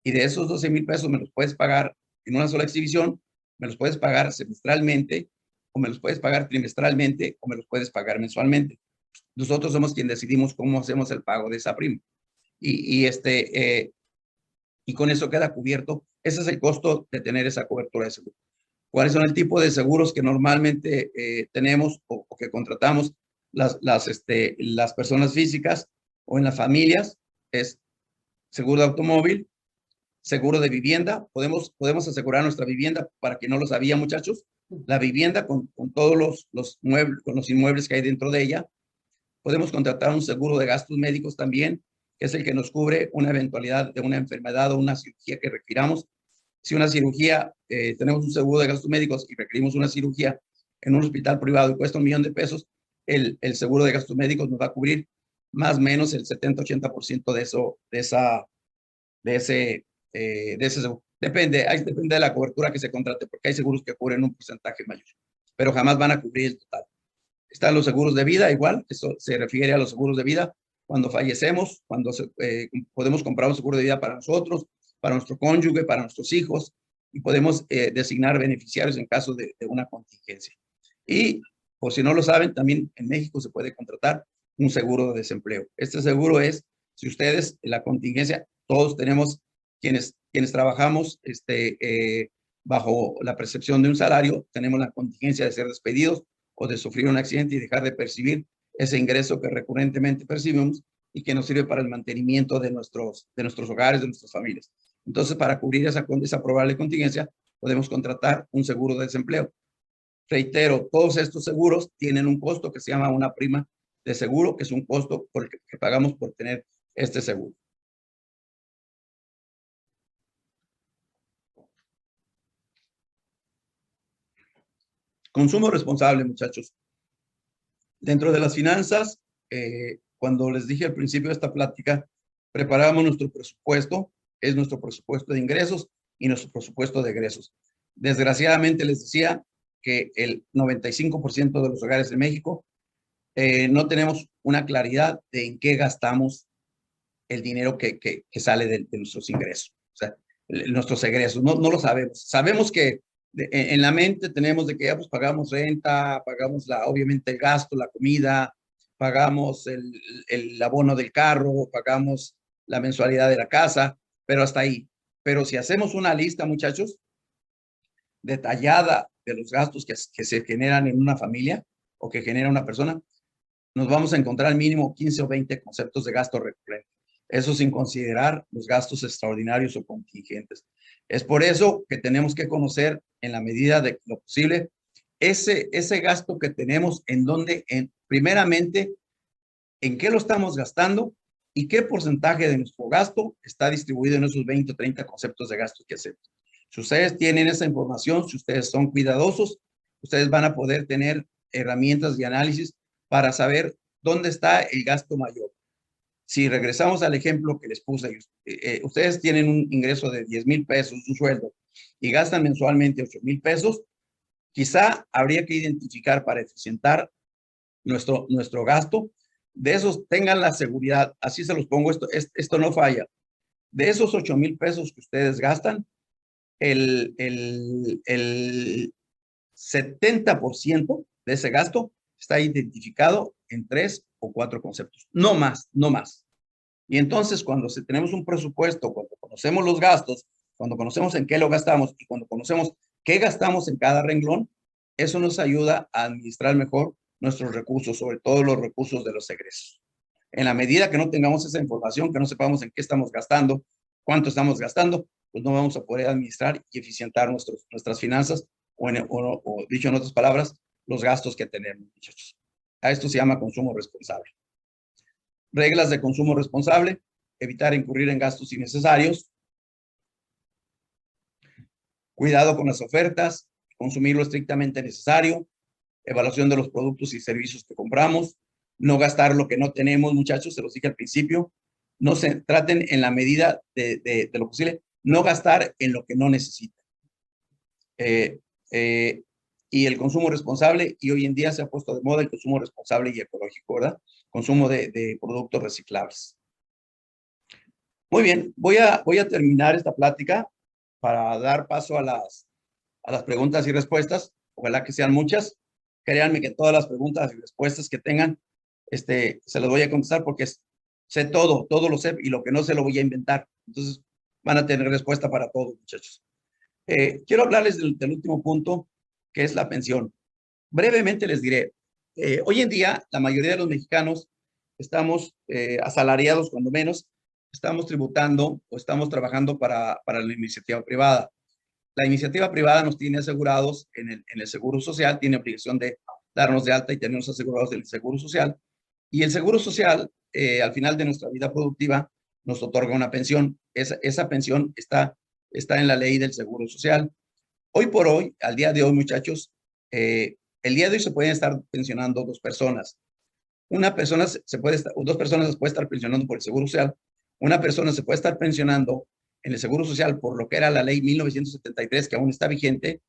Y de esos 12,000 pesos me los puedes pagar en una sola exhibición, me los puedes pagar semestralmente, o me los puedes pagar trimestralmente, o me los puedes pagar mensualmente. Nosotros somos quienes decidimos cómo hacemos el pago de esa prima. Y con eso queda cubierto. Ese es el costo de tener esa cobertura de seguro. ¿Cuáles son el tipo de seguros que normalmente tenemos o que contratamos las personas físicas o en las familias? Es seguro de automóvil, seguro de vivienda. Podemos asegurar nuestra vivienda, para quien no lo sabía, muchachos. La vivienda con todos los muebles, con los inmuebles que hay dentro de ella. Podemos contratar un seguro de gastos médicos también, que es el que nos cubre una eventualidad de una enfermedad o una cirugía que requiramos. Si una cirugía, tenemos un seguro de gastos médicos y requerimos una cirugía en un hospital privado y cuesta $1,000,000 de pesos, el seguro de gastos médicos nos va a cubrir más o menos el 70-80% de eso, de ese seguro. Depende de la cobertura que se contrate, porque hay seguros que cubren un porcentaje mayor, pero jamás van a cubrir el total. Están los seguros de vida, igual, eso se refiere a los seguros de vida. Cuando fallecemos, podemos comprar un seguro de vida para nosotros, para nuestro cónyuge, para nuestros hijos, y podemos designar beneficiarios en caso de una contingencia. Y, por si no lo saben, también en México se puede contratar un seguro de desempleo. Este seguro es, si ustedes, en la contingencia, todos tenemos, quienes trabajamos bajo la percepción de un salario, tenemos la contingencia de ser despedidos o de sufrir un accidente y dejar de percibir ese ingreso que recurrentemente percibimos y que nos sirve para el mantenimiento de nuestros hogares, de nuestras familias. Entonces, para cubrir esa probable contingencia, podemos contratar un seguro de desempleo. Reitero, todos estos seguros tienen un costo que se llama una prima de seguro, que es un costo que pagamos por tener este seguro. Consumo responsable, muchachos. Dentro de las finanzas, cuando les dije al principio de esta plática, preparamos nuestro presupuesto, es nuestro presupuesto de ingresos y nuestro presupuesto de egresos. Desgraciadamente les decía que el 95% de los hogares de México no tenemos una claridad de en qué gastamos el dinero que sale de nuestros ingresos, o sea, nuestros egresos, no lo sabemos. Sabemos que en la mente tenemos de que ya pues pagamos renta, pagamos obviamente el gasto, la comida, pagamos el abono del carro, pagamos la mensualidad de la casa, pero hasta ahí. Pero si hacemos una lista, muchachos, detallada de los gastos que se generan en una familia o que genera una persona, nos vamos a encontrar al mínimo 15 o 20 conceptos de gasto recurrente. Eso sin considerar los gastos extraordinarios o contingentes. Es por eso que tenemos que conocer, en la medida de lo posible, ese gasto que tenemos, primeramente, en qué lo estamos gastando y qué porcentaje de nuestro gasto está distribuido en esos 20 o 30 conceptos de gasto que hacemos. Si ustedes tienen esa información, si ustedes son cuidadosos, ustedes van a poder tener herramientas de análisis para saber dónde está el gasto mayor. Si regresamos al ejemplo que les puse, ustedes tienen un ingreso de 10,000 pesos, un sueldo, y gastan mensualmente 8,000 pesos, quizá habría que identificar para eficientar nuestro gasto. De esos, tengan la seguridad, así se los pongo, esto no falla. De esos 8,000 pesos que ustedes gastan, el 70% de ese gasto está identificado en 3 o 4 conceptos, no más, no más. Y entonces, cuando tenemos un presupuesto, cuando conocemos los gastos, cuando conocemos en qué lo gastamos y cuando conocemos qué gastamos en cada renglón, eso nos ayuda a administrar mejor nuestros recursos, sobre todo los recursos de los egresos. En la medida que no tengamos esa información, que no sepamos en qué estamos gastando, cuánto estamos gastando, pues no vamos a poder administrar y eficientar nuestras finanzas o dicho en otras palabras, los gastos que tenemos, muchachos. A esto se llama consumo responsable. Reglas de consumo responsable: evitar incurrir en gastos innecesarios, cuidado con las ofertas, consumir lo estrictamente necesario, evaluación de los productos y servicios que compramos, no gastar lo que no tenemos, muchachos, se los dije al principio, no se traten en la medida de lo posible, no gastar en lo que no necesitan. Y el consumo responsable, y hoy en día se ha puesto de moda el consumo responsable y ecológico, ¿verdad? Consumo de productos reciclables. Muy bien, voy a terminar esta plática para dar paso a las preguntas y respuestas. Ojalá que sean muchas. Créanme que todas las preguntas y respuestas que tengan, se las voy a contestar porque sé todo lo sé, y lo que no sé lo voy a inventar. Entonces, van a tener respuesta para todo, muchachos. Quiero hablarles del último punto, que es la pensión. Brevemente les diré, hoy en día la mayoría de los mexicanos estamos asalariados, cuando menos, estamos tributando o estamos trabajando para la iniciativa privada. La iniciativa privada nos tiene asegurados en el Seguro Social, tiene obligación de darnos de alta y tenernos asegurados del Seguro Social. Y el Seguro Social, al final de nuestra vida productiva, nos otorga una pensión. Esa pensión está en la ley del Seguro Social. Hoy por hoy, al día de hoy, muchachos, el día de hoy se pueden estar pensionando dos personas. Una persona dos personas se puede estar pensionando por el Seguro Social. Una persona se puede estar pensionando en el Seguro Social por lo que era la ley 1973, que aún está vigente.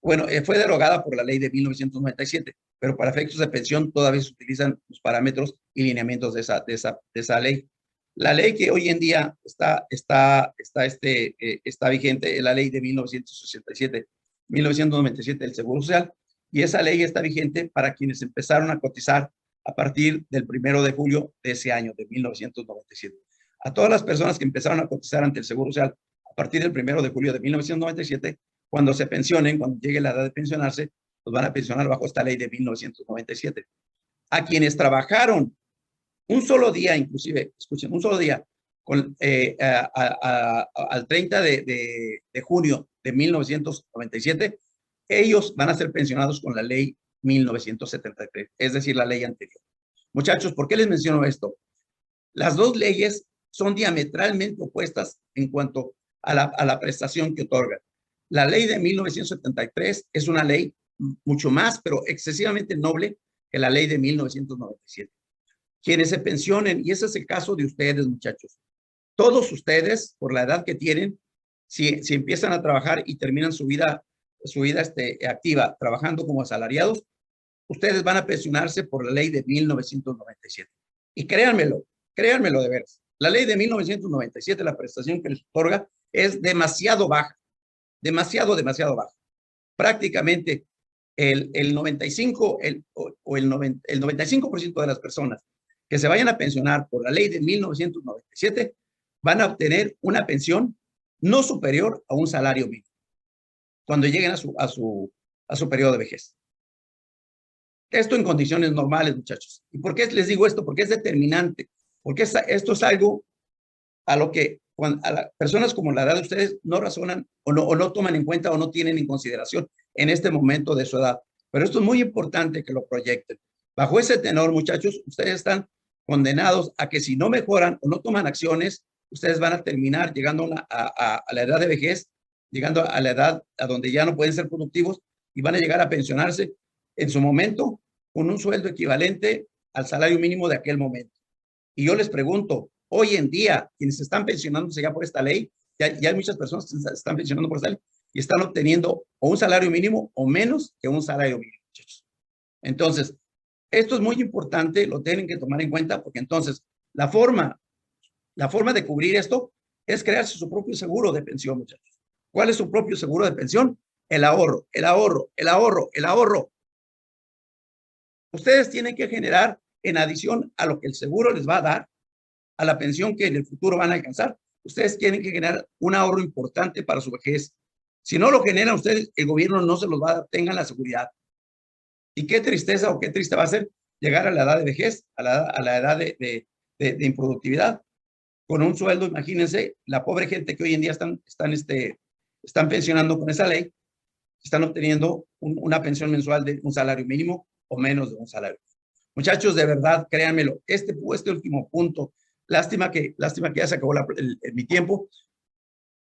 Bueno, fue derogada por la ley de 1997, pero para efectos de pensión todavía se utilizan los parámetros y lineamientos de esa ley. La ley que hoy en día está vigente es la ley de 1997 del Seguro Social, y esa ley está vigente para quienes empezaron a cotizar a partir del 1 de julio de ese año, de 1997. A todas las personas que empezaron a cotizar ante el Seguro Social a partir del 1 de julio de 1997, cuando se pensionen, cuando llegue la edad de pensionarse, los van a pensionar bajo esta ley de 1997. A quienes trabajaron un solo día, inclusive, escuchen, un solo día, al 30 de junio de 1997, ellos van a ser pensionados con la ley 1973, es decir, la ley anterior. Muchachos, ¿por qué les menciono esto? Las dos leyes son diametralmente opuestas en cuanto a la prestación que otorgan. La ley de 1973 es una ley mucho más, pero excesivamente noble que la ley de 1997. Quienes se pensionen, y ese es el caso de ustedes, muchachos, todos ustedes, por la edad que tienen, si empiezan a trabajar y terminan su vida activa trabajando como asalariados, ustedes van a pensionarse por la ley de 1997. Y créanmelo de veras, la ley de 1997, la prestación que les otorga es demasiado baja, demasiado baja. Prácticamente el 95% de las personas que se vayan a pensionar por la ley de 1997 van a obtener una pensión no superior a un salario mínimo cuando lleguen a su periodo de vejez. Esto en condiciones normales, muchachos. ¿Y por qué les digo esto? Porque es determinante. Porque esto es algo a lo que a las personas como la edad de ustedes no razonan o no toman en cuenta o no tienen en consideración en este momento de su edad. Pero esto es muy importante que lo proyecten. Bajo ese tenor, muchachos, ustedes están condenados a que si no mejoran o no toman acciones, ustedes van a terminar llegando a la edad de vejez, llegando a la edad a donde ya no pueden ser productivos y van a llegar a pensionarse en su momento con un sueldo equivalente al salario mínimo de aquel momento. Y yo les pregunto, hoy en día, quienes están pensionándose ya por esta ley, ya hay muchas personas que se están pensionando por esta ley y están obteniendo o un salario mínimo o menos que un salario mínimo, muchachos. Entonces, esto es muy importante, lo tienen que tomar en cuenta, porque entonces la forma de cubrir esto es crearse su propio seguro de pensión, muchachos. ¿Cuál es su propio seguro de pensión? El ahorro. Ustedes tienen que generar, en adición a lo que el seguro les va a dar, a la pensión que en el futuro van a alcanzar, ustedes tienen que generar un ahorro importante para su vejez. Si no lo generan ustedes, el gobierno no se los va a dar, tengan la seguridad. Y qué tristeza o qué triste va a ser llegar a la edad de vejez, a la edad de improductividad, con un sueldo. Imagínense la pobre gente que hoy en día están pensionando con esa ley, están obteniendo una pensión mensual de un salario mínimo o menos de un salario. Muchachos, de verdad, créanmelo, este último punto, lástima que ya se acabó mi tiempo.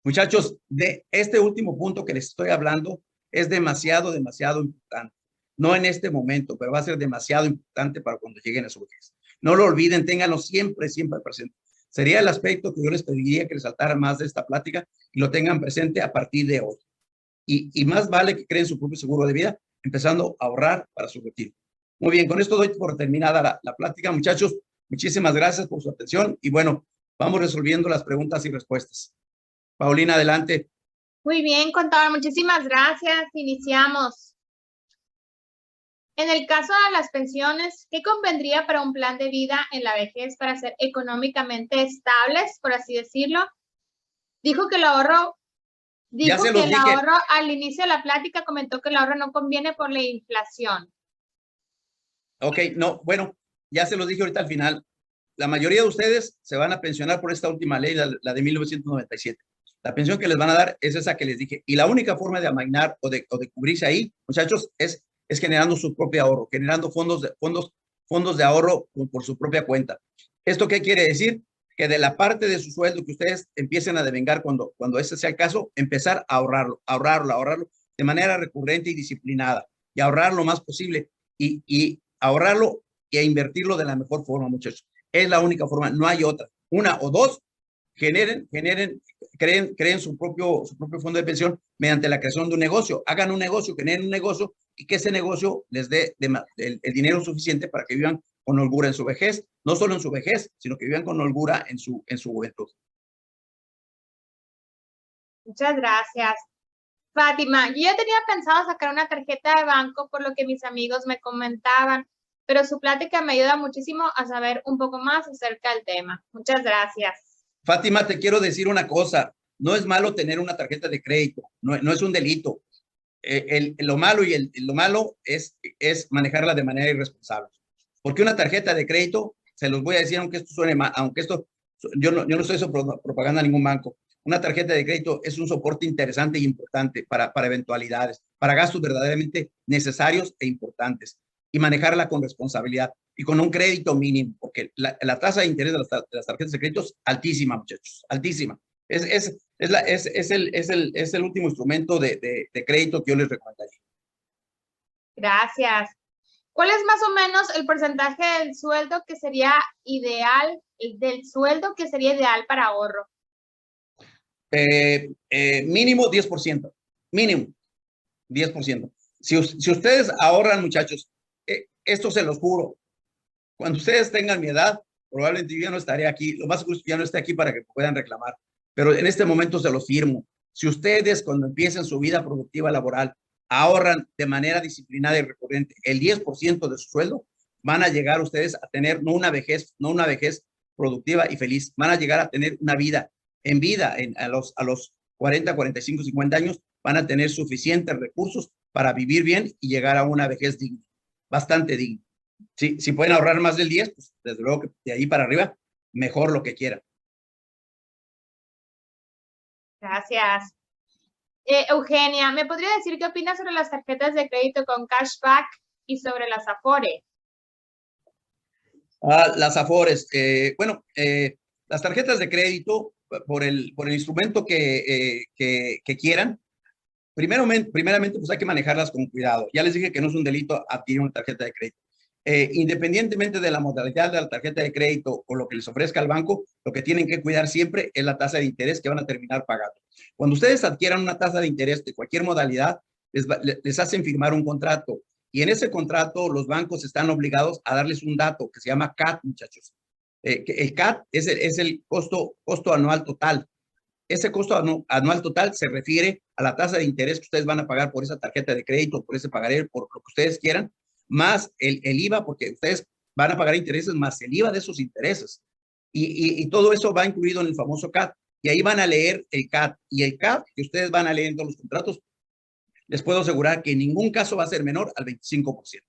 Muchachos, de este último punto que les estoy hablando es demasiado importante. No en este momento, pero va a ser demasiado importante para cuando lleguen a su vejez. No lo olviden, ténganlo siempre, siempre presente. Sería el aspecto que yo les pediría que resaltaran más de esta plática y lo tengan presente a partir de hoy. Y más vale que creen su propio seguro de vida, empezando a ahorrar para su retiro. Muy bien, con esto doy por terminada la plática. Muchachos, muchísimas gracias por su atención y bueno, vamos resolviendo las preguntas y respuestas. Paulina, adelante. Muy bien, contador, muchísimas gracias. Iniciamos. En el caso de las pensiones, ¿qué convendría para un plan de vida en la vejez para ser económicamente estables, por así decirlo? Dijo que el ahorro, al inicio de la plática comentó que el ahorro no conviene por la inflación. Ok, no, bueno, ya se los dije ahorita al final. La mayoría de ustedes se van a pensionar por esta última ley, la de 1997. La pensión que les van a dar es esa que les dije. Y la única forma de amainar o de cubrirse ahí, muchachos, es generando su propio ahorro, generando fondos de ahorro por su propia cuenta. ¿Esto qué quiere decir? Que de la parte de su sueldo que ustedes empiecen a devengar cuando ese sea el caso, empezar a ahorrarlo de manera recurrente y disciplinada y ahorrar lo más posible y ahorrarlo y a invertirlo de la mejor forma, muchachos. Es la única forma, no hay otra. Una o dos, creen su propio fondo de pensión mediante la creación de un negocio. Hagan un negocio, generen un negocio y que ese negocio les dé el dinero suficiente para que vivan con holgura en su vejez, no solo en su vejez, sino que vivan con holgura en su juventud. Muchas gracias. Fátima, yo ya tenía pensado sacar una tarjeta de banco por lo que mis amigos me comentaban, pero su plática me ayuda muchísimo a saber un poco más acerca del tema. Muchas gracias. Fátima, te quiero decir una cosa. No es malo tener una tarjeta de crédito, no es un delito. Lo malo es manejarla de manera irresponsable. Porque una tarjeta de crédito, se los voy a decir, aunque esto suene mal, yo no estoy propaganda a ningún banco. Una tarjeta de crédito es un soporte interesante e importante para eventualidades, para gastos verdaderamente necesarios e importantes, y manejarla con responsabilidad y con un crédito mínimo, porque la tasa de interés de las tarjetas de crédito es altísima, muchachos, altísima. Es el último instrumento de crédito que yo les recomendaría. Gracias. ¿Cuál es más o menos el porcentaje del sueldo que sería ideal, para ahorro? Mínimo 10%. Mínimo 10%. Si ustedes ahorran, muchachos, esto se los juro. Cuando ustedes tengan mi edad, probablemente yo ya no estaré aquí. Lo más seguro es que ya no esté aquí para que puedan reclamar. Pero en este momento se los firmo. Si ustedes, cuando empiecen su vida productiva laboral, ahorran de manera disciplinada y recurrente el 10% de su sueldo, van a llegar ustedes a tener no una vejez productiva y feliz, van a llegar a tener una vida. A los 40, 45, 50 años, van a tener suficientes recursos para vivir bien y llegar a una vejez digna, bastante digna. Si pueden ahorrar más del 10, pues desde luego que de ahí para arriba, mejor lo que quieran. Gracias. Eugenia, ¿me podría decir qué opinas sobre las tarjetas de crédito con cashback y sobre las Afore? Las Afores. Las tarjetas de crédito, por el instrumento que quieran, primeramente, pues hay que manejarlas con cuidado. Ya les dije que no es un delito adquirir una tarjeta de crédito. Independientemente de la modalidad de la tarjeta de crédito o lo que les ofrezca el banco, lo que tienen que cuidar siempre es la tasa de interés que van a terminar pagando. Cuando ustedes adquieran una tasa de interés de cualquier modalidad, les hacen firmar un contrato. Y en ese contrato, los bancos están obligados a darles un dato que se llama CAT, muchachos. El CAT es el costo anual total. Ese costo anual total se refiere a la tasa de interés que ustedes van a pagar por esa tarjeta de crédito, por ese pagaré, por lo que ustedes quieran, más el IVA, porque ustedes van a pagar intereses más el IVA de esos intereses. Y todo eso va incluido en el famoso CAT. Y ahí van a leer el CAT. Y el CAT que ustedes van a leer en todos los contratos, les puedo asegurar que en ningún caso va a ser menor al 25%.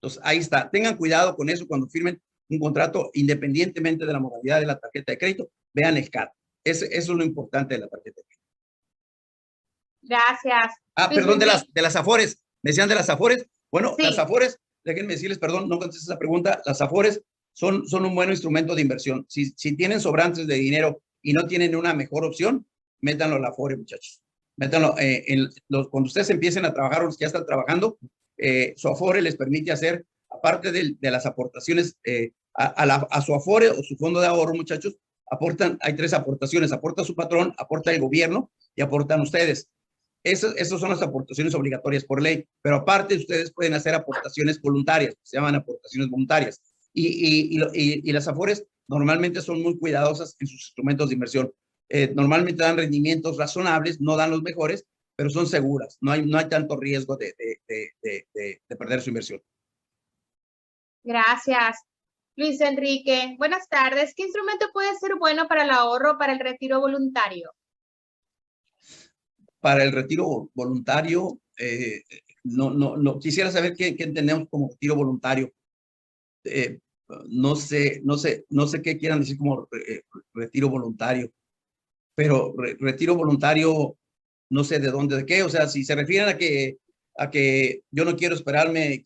Entonces, ahí está. Tengan cuidado con eso cuando firmen un contrato, independientemente de la modalidad de la tarjeta de crédito. Vean el CAT. Eso es lo importante de la tarjeta de crédito. Gracias. Perdón, de las Afores. ¿Me decían de las Afores? Bueno, sí. Las Afores, déjenme decirles, perdón, no contesté esa pregunta. Las Afores son un buen instrumento de inversión. Si tienen sobrantes de dinero y no tienen una mejor opción, métanlo a la Afore, muchachos. Métanlo cuando ustedes empiecen a trabajar o los que ya están trabajando, su Afore les permite hacer, aparte de las aportaciones a su Afore o su fondo de ahorro, muchachos, hay 3 aportaciones: aporta su patrón, aporta el gobierno y aportan ustedes. Esas son las aportaciones obligatorias por ley, pero aparte ustedes pueden hacer aportaciones voluntarias, se llaman aportaciones voluntarias. Y las Afores normalmente son muy cuidadosas en sus instrumentos de inversión. Normalmente dan rendimientos razonables, no dan los mejores, pero son seguras. No hay tanto riesgo de perder su inversión. Gracias. Luis Enrique, buenas tardes. ¿Qué instrumento puede ser bueno para el ahorro o para el retiro voluntario? Para el retiro voluntario, no quisiera saber qué entendemos como retiro voluntario. No sé qué quieran decir como retiro voluntario, pero retiro voluntario, no sé de dónde, de qué. O sea, si se refieren a que yo no quiero esperarme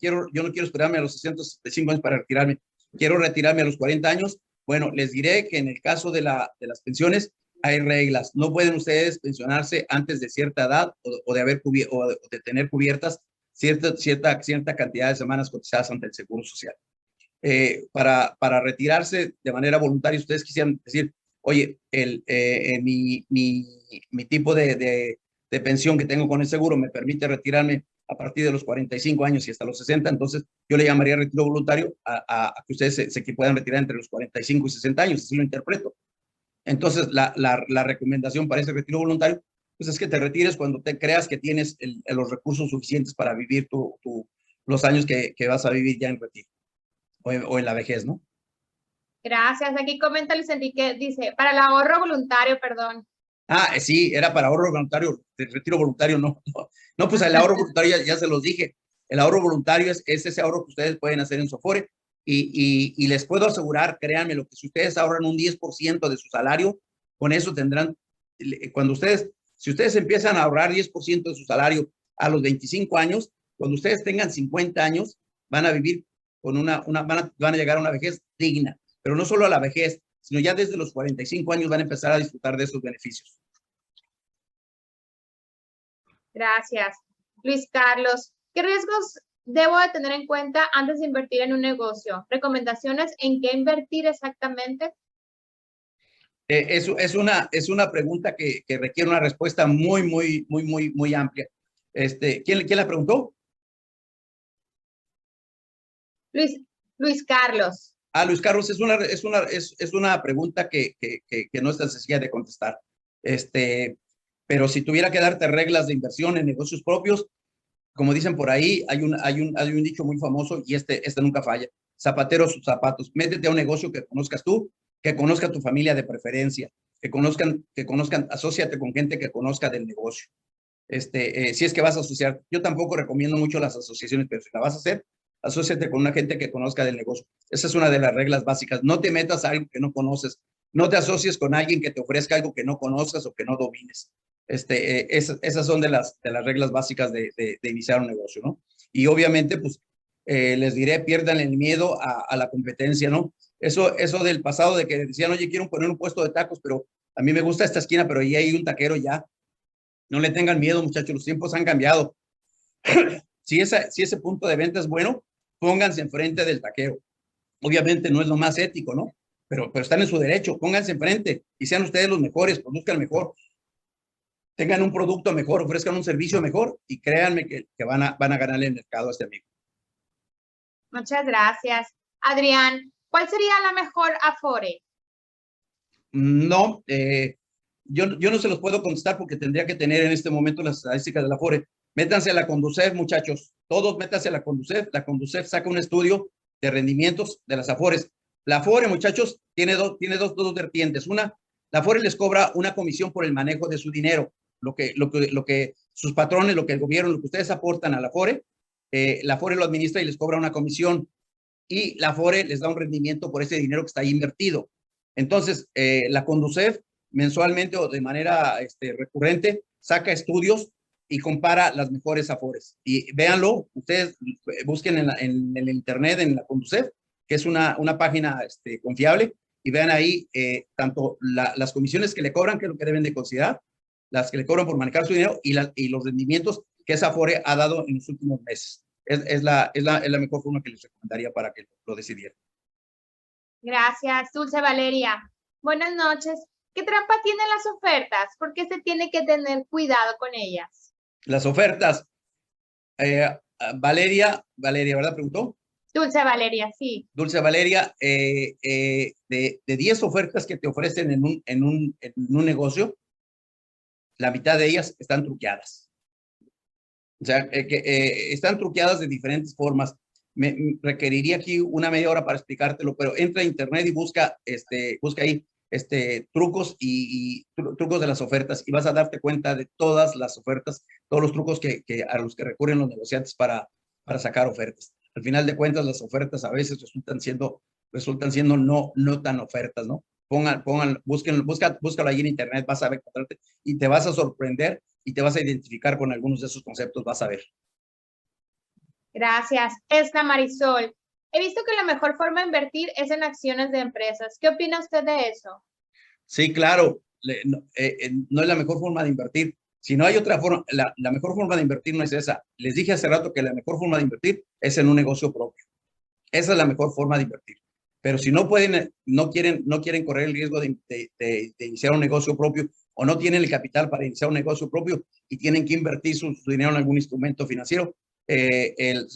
a los 65 años para retirarme, quiero retirarme a los 40 años, bueno, les diré que en el caso de las pensiones hay reglas. No pueden ustedes pensionarse antes de cierta edad o de tener cubiertas cierta cantidad de semanas cotizadas ante el Seguro Social. Para retirarse de manera voluntaria, ustedes quisieran decir, oye, mi tipo de pensión que tengo con el seguro me permite retirarme a partir de los 45 años y hasta los 60, entonces yo le llamaría retiro voluntario a que ustedes se puedan retirar entre los 45 y 60 años, así lo interpreto. Entonces, la recomendación para ese retiro voluntario, pues es que te retires cuando te creas que tienes los recursos suficientes para vivir los años que vas a vivir ya en retiro o en la vejez, ¿no? Gracias. Aquí comenta Luis Enrique, dice, para el ahorro voluntario, perdón. Sí, era para ahorro voluntario, el retiro voluntario no. No, pues el ahorro voluntario ya se los dije. El ahorro voluntario es ese ahorro que ustedes pueden hacer en su Afore y les puedo asegurar, créanme, lo que si ustedes ahorran un 10% de su salario, con eso tendrán, si ustedes empiezan a ahorrar 10% de su salario a los 25 años, cuando ustedes tengan 50 años, van a vivir con van a llegar a una vejez digna, pero no solo a la vejez, sino ya desde los 45 años van a empezar a disfrutar de esos beneficios. Gracias. Luis Carlos, ¿qué riesgos debo de tener en cuenta antes de invertir en un negocio? ¿Recomendaciones en qué invertir exactamente? Es una pregunta que requiere una respuesta muy amplia. ¿Quién la preguntó? Luis Carlos. Luis Carlos, es una pregunta que no es tan sencilla de contestar. Pero si tuviera que darte reglas de inversión en negocios propios, como dicen por ahí, hay un dicho muy famoso y este nunca falla. Zapatero sus zapatos. Métete a un negocio que conozcas tú, que conozca tu familia de preferencia, que conozcan, asóciate con gente que conozca del negocio. Si es que vas a asociar, yo tampoco recomiendo mucho las asociaciones, pero si la vas a hacer, asóciate con una gente que conozca del negocio. Esa es una de las reglas básicas. No te metas a algo que no conoces. No te asocies con alguien que te ofrezca algo que no conozcas o que no domines. Esas son de las reglas básicas de iniciar un negocio, ¿no? Y obviamente, pues, les diré, pierdan el miedo a la competencia, ¿no? Eso del pasado de que decían, oye, quiero poner un puesto de tacos, pero a mí me gusta esta esquina, pero ahí hay un taquero ya. No le tengan miedo, muchachos, los tiempos han cambiado. Si ese punto de venta es bueno, pónganse enfrente del taquero. Obviamente no es lo más ético, ¿no? Pero están en su derecho, pónganse enfrente y sean ustedes los mejores, produzcan mejor, tengan un producto mejor, ofrezcan un servicio mejor y créanme que van a ganar el mercado a este amigo. Muchas gracias. Adrián, ¿cuál sería la mejor Afore? No, yo no se los puedo contestar porque tendría que tener en este momento las estadísticas de la Afore. Métanse a la Conducef, muchachos. Todos métanse a la Conducef. La Conducef saca un estudio de rendimientos de las Afores. La Afore, muchachos, tiene dos vertientes. Una, la Afore les cobra una comisión por el manejo de su dinero. Lo que sus patrones, lo que el gobierno, lo que ustedes aportan a la Afore lo administra y les cobra una comisión. Y la Afore les da un rendimiento por ese dinero que está ahí invertido. Entonces, la Conducef mensualmente o de manera recurrente saca estudios y compara las mejores Afores. Y véanlo, ustedes busquen en el internet, en la Conducef, que es una página confiable, y vean ahí tanto las comisiones que le cobran, que es lo que deben de considerar, las que le cobran por manejar su dinero y los rendimientos que esa Afore ha dado en los últimos meses. es la mejor forma que les recomendaría para que lo decidieran. Gracias, Dulce Valeria. Buenas noches. ¿Qué trampa tienen las ofertas? ¿Por qué se tiene que tener cuidado con ellas? Las ofertas, Valeria, ¿verdad? Preguntó. Dulce Valeria, sí. Dulce Valeria, de 10 ofertas que te ofrecen en un negocio, la mitad de ellas están truqueadas. O sea, están truqueadas de diferentes formas. Me requeriría aquí una media hora para explicártelo, pero entra a internet y busca ahí trucos trucos de las ofertas y vas a darte cuenta de todas las ofertas, todos los trucos a los que recurren los negociantes para sacar ofertas. Al final de cuentas, las ofertas a veces resultan siendo no tan ofertas, ¿no? Búscalo ahí en internet, vas a ver y te vas a sorprender y te vas a identificar con algunos de esos conceptos, vas a ver. Gracias. Esna Marisol, he visto que la mejor forma de invertir es en acciones de empresas. ¿Qué opina usted de eso? Sí, claro, no es la mejor forma de invertir. Si no hay otra forma, la mejor forma de invertir no es esa. Les dije hace rato que la mejor forma de invertir es en un negocio propio. Esa es la mejor forma de invertir. Pero si no pueden, no quieren correr el riesgo de iniciar un negocio propio o no tienen el capital para iniciar un negocio propio y tienen que invertir su dinero en algún instrumento financiero, el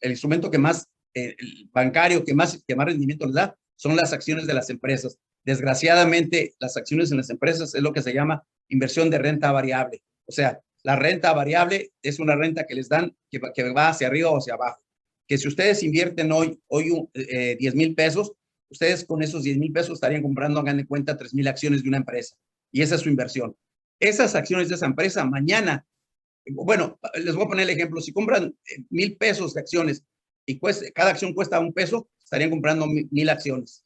instrumento que más, el bancario que más rendimiento les da son las acciones de las empresas. Desgraciadamente, las acciones en las empresas es lo que se llama inversión de renta variable. O sea, la renta variable es una renta que les dan que va hacia arriba o hacia abajo. Que si ustedes invierten hoy 10,000 pesos, ustedes con esos 10,000 pesos estarían comprando, hagan de cuenta, 3,000 acciones de una empresa. Y esa es su inversión. Esas acciones de esa empresa mañana, bueno, les voy a poner el ejemplo. Si compran 1,000 pesos de acciones y cada acción cuesta $1, estarían comprando 1,000 acciones.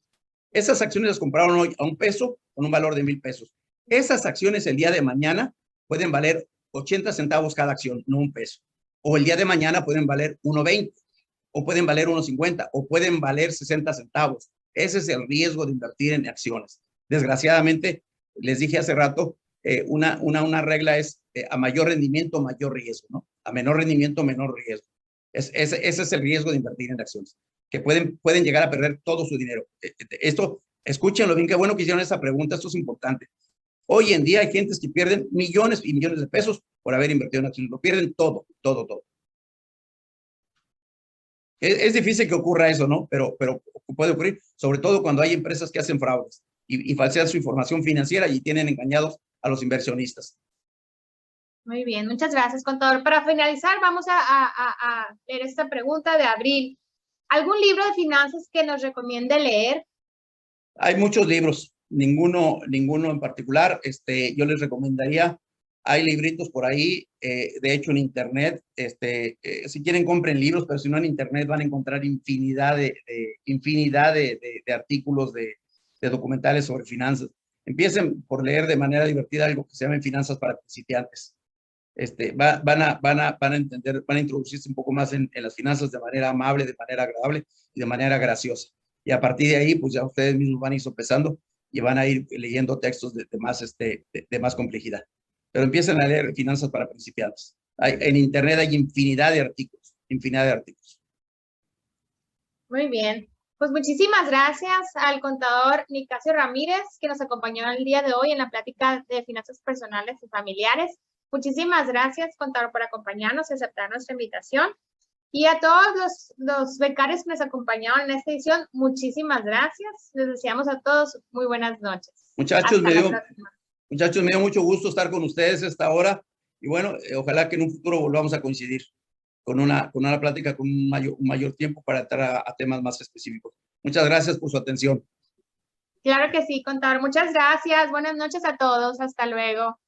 Esas acciones las compraron hoy a $1 con un valor de 1,000 pesos. Esas acciones el día de mañana pueden valer 80 centavos cada acción, no $1. O el día de mañana pueden valer 1.20, o pueden valer 1.50, o pueden valer 60 centavos. Ese es el riesgo de invertir en acciones. Desgraciadamente, les dije hace rato, una regla es a mayor rendimiento, mayor riesgo, ¿no? A menor rendimiento, menor riesgo. Ese es el riesgo de invertir en acciones, que pueden llegar a perder todo su dinero. Esto, escúchenlo bien, qué bueno que hicieron esa pregunta, esto es importante. Hoy en día hay gentes que pierden millones y millones de pesos por haber invertido en acciones, lo pierden todo. Es difícil que ocurra eso, ¿no? Pero puede ocurrir, sobre todo cuando hay empresas que hacen fraudes y falsean su información financiera y tienen engañados a los inversionistas. Muy bien, muchas gracias, contador. Para finalizar, vamos a leer esta pregunta de Abril. ¿Algún libro de finanzas que nos recomiende leer? Hay muchos libros, ninguno en particular. Yo les recomendaría, hay libritos por ahí, de hecho en internet, si quieren compren libros, pero si no en internet van a encontrar infinidad de artículos, de documentales sobre finanzas. Empiecen por leer de manera divertida algo que se llama Finanzas para Principiantes. Van a entender, van a introducirse un poco más en las finanzas de manera amable, de manera agradable y de manera graciosa. Y a partir de ahí, pues ya ustedes mismos van a ir sopesando y van a ir leyendo textos de más complejidad. Pero empiecen a leer Finanzas para Principiantes. En internet hay infinidad de artículos. Muy bien. Pues muchísimas gracias al contador Nicasio Ramírez, que nos acompañó el día de hoy en la plática de finanzas personales y familiares. Muchísimas gracias, contador, por acompañarnos y aceptar nuestra invitación. Y a todos los becarios que nos acompañaron en esta edición, muchísimas gracias. Les deseamos a todos muy buenas noches. Muchachos, me dio mucho gusto estar con ustedes a esta hora. Y bueno, ojalá que en un futuro volvamos a coincidir con una plática con un mayor tiempo para entrar a temas más específicos. Muchas gracias por su atención. Claro que sí, contador. Muchas gracias. Buenas noches a todos. Hasta luego.